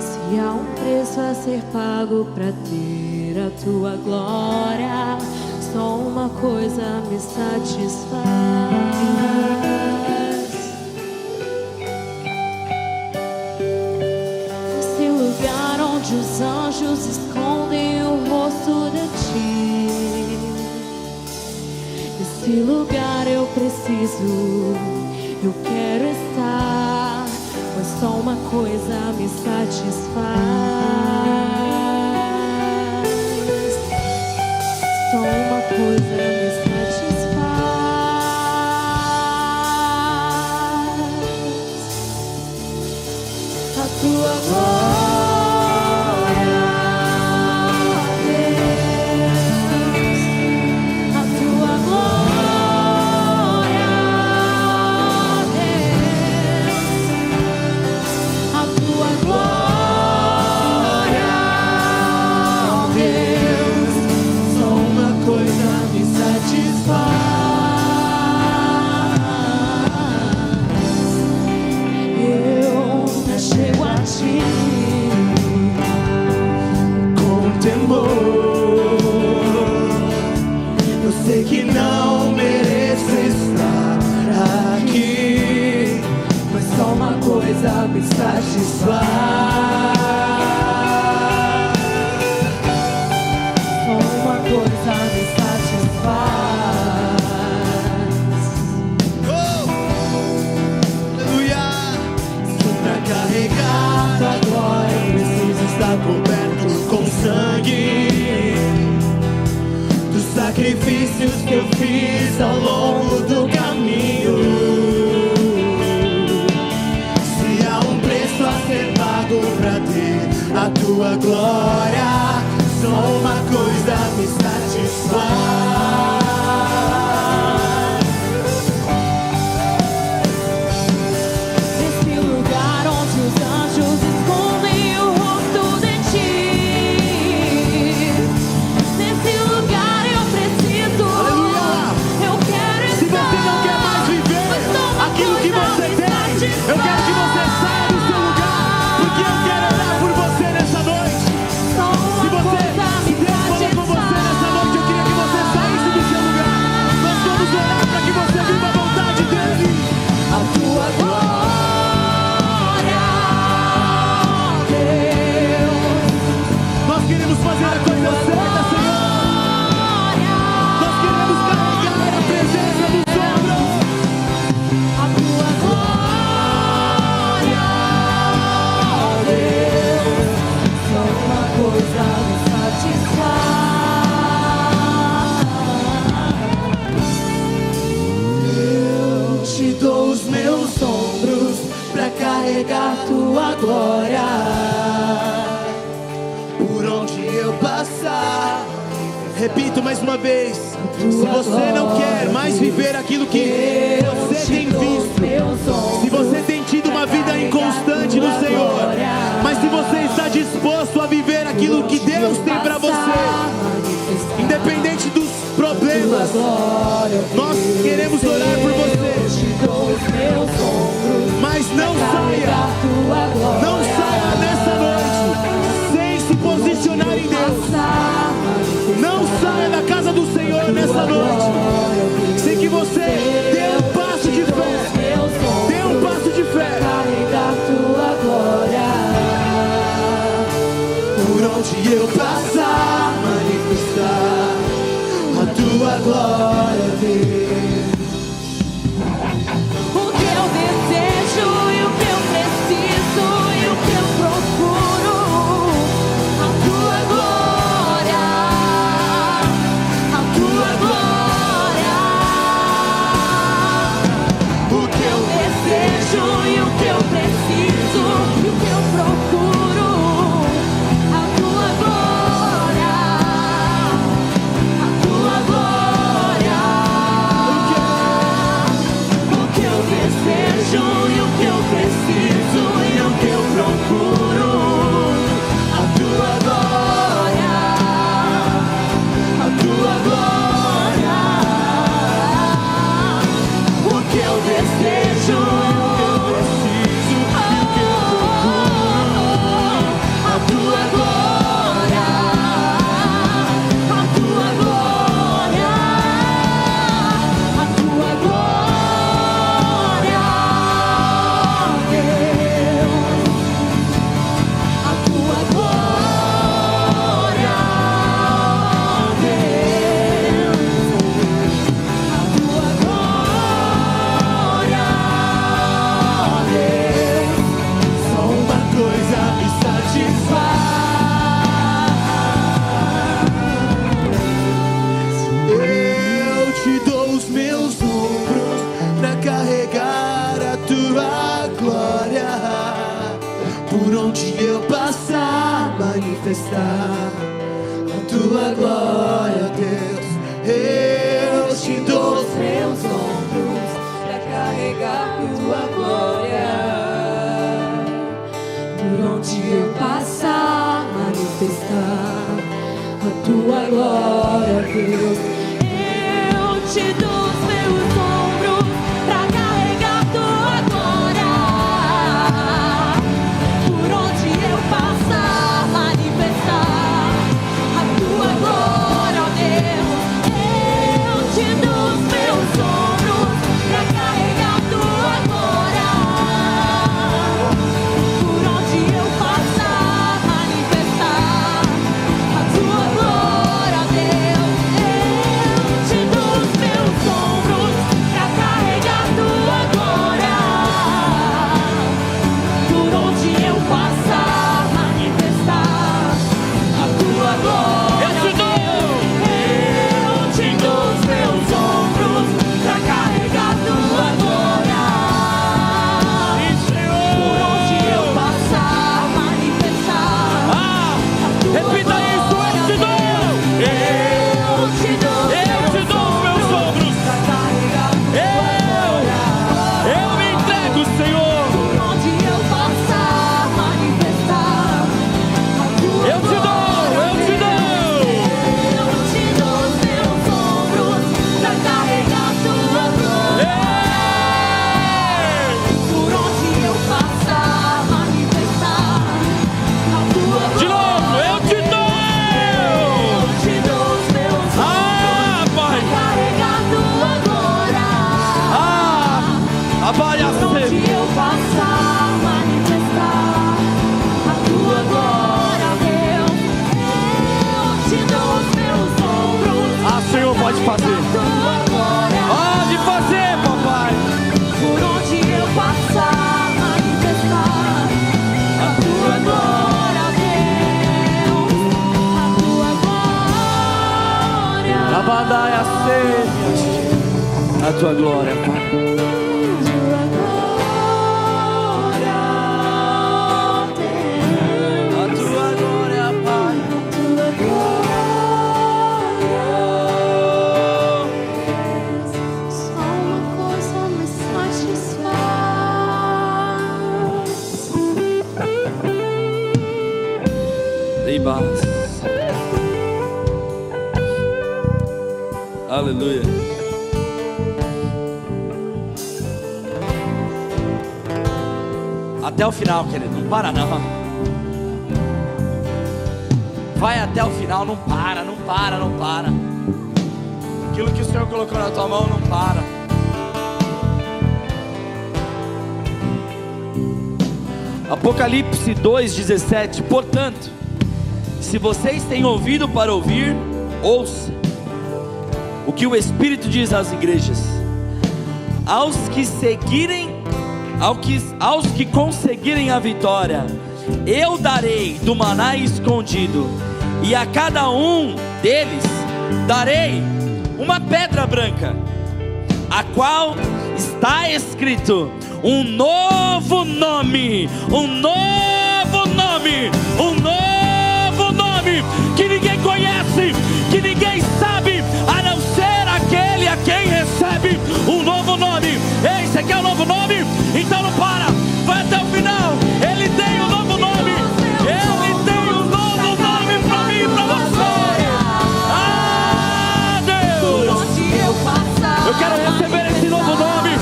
Se há um preço a ser pago pra ter a tua glória, só uma coisa me satisfaz. Nesse lugar onde os anjos escondem o rosto de ti, nesse lugar eu preciso, eu quero estar, pois só uma coisa me satisfaz. Só uma coisa me satisfaz. A tua glória, Deus. A tua glória, Deus. A tua glória, Deus. Só uma coisa me satisfaz. Eu me chego a ti Com temor, eu sei que não mereço estar aqui, mas só uma coisa me satisfaz. Só uma coisa me satisfaz. aleluia. Se pra carregar tua glória eu preciso estar coberto com sangue, dos sacrifícios que eu fiz ao longo do caminho. Se há um preço a ser pago pra ter a tua glória, só uma coisa me satisfaz. Nesse lugar onde os anjos escondem o rosto de ti, nesse lugar eu preciso, Aleluia. eu quero Se estar. você não quer mais viver Mas só uma aquilo que coisa você me tem, satisfaz. eu quero que você saia do seu lugar, porque eu quero orar por você nessa noite. Só Se uma você, coisa se me Deus falou com você nessa noite, eu queria que você saísse do seu lugar. Nós vamos orar para que você viva a vontade dele. A tua glória, Deus. Nós queremos fazer a coisa certa, Senhor. Nós queremos carregar a presença dos ombros. A tua glória, Deus. Só uma coisa me satisfaz. Eu te dou os meus ombros pra carregar tua glória. Por onde eu passar, repito mais uma vez: se você não quer mais viver aquilo que você tem visto, se você tem tido uma vida inconstante no Senhor, mas se você está disposto a viver aquilo que Deus tem para você, independente dos problemas, nós queremos orar por você. Mas não saia nessa noite sem se posicionar em Deus. Não saia da casa do Senhor nessa noite. Sei que você deu um passo de fé. Deu um passo de fé. Carregar tua glória. Por onde eu passar, manifestar a tua glória, Deus. O que eu desejo e o que eu preciso e o que eu procuro, a tua glória, a tua glória. O que eu desejo e o que eu preciso e o que eu procuro, a tua glória, a tua glória. O que eu desejo e o que eu preciso e o que eu procuro, a tua glória, a tua glória. O que eu desejo e o que eu preciso e o que eu procuro, a tua glória, a tua glória, a tua glória, Deus, a tua glória, Deus, a tua glória, Deus. Só uma coisa me satisfaz. Eu te dou os meus ombros pra carregar a tua glória. Por onde eu passar, manifestar a tua glória, Deus. Eu te dou os meus ombros Pra carregar tua glória. Por onde eu passar, manifestar a tua glória, Deus. Eu te dou os meus ombros pra carregar tua glória. Por onde eu passar, manifestar a tua glória, Deus. Eu te dou os meus ombros pra carregar tua glória. Por onde eu passar, manifestar a tua glória, Deus. Eu te dou os meus ombros pra carregar tua glória. Por onde eu passar, manifestar a tua glória. Eu te dou os meus ombros pra carregar tua glória. Por onde eu passar, manifestar a tua Repita glória. isso, eu te dou. Eu te dou os meus ombros. pra carregar tua glória. Eu me entrego, Senhor. Por onde eu passar, manifestar a tua Eu te dou, eu te dou. Eu te dou os meus ombros pra carregar tua glória. Por onde eu passar, manifestar a tua De glória. novo, eu te dou. Eu te dou os meus ombros Pai. pra carregar tua glória. Avalia Por onde eu passar, manifestar a tua glória, Deus. Eu te dou os meus ombros. Senhor, pode fazer. Tua glória. Pode fazer, papai. Por onde eu passar, manifestar a tua glória, Deus. A tua glória. Abadaia a tua glória, Pai. A tua glória, Pai. Só uma coisa me satisfaz. Ribas. Aleluia. Até o final, querido. Não para não. Vai até o final, não para, não para, não para. Aquilo que o Senhor colocou na tua mão não para. Apocalipse 2:17. Portanto, se vocês têm ouvido para ouvir, ouça o que o Espírito diz às igrejas. Aos que conseguirem a vitória, eu darei do maná escondido, e a cada um deles darei uma pedra branca, a qual está escrito um novo nome, um novo nome, um novo nome, que ninguém conhece, que ninguém sabe, a não ser aquele a quem recebe um novo nome. Ei, você quer um novo nome? Então não para, vai até o final. Ele tem um novo nome, ele tem um novo nome pra mim e pra você. Ah, Deus, eu quero receber esse novo nome,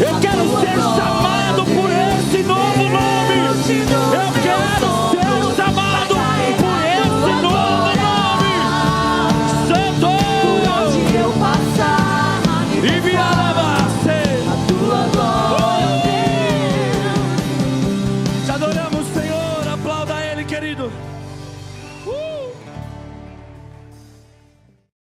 eu quero ser chamado por esse novo nome, eu quero ser chamado por esse novo nome. Santo, e me alabaste. Te adoramos, Senhor, aplauda Ele, querido.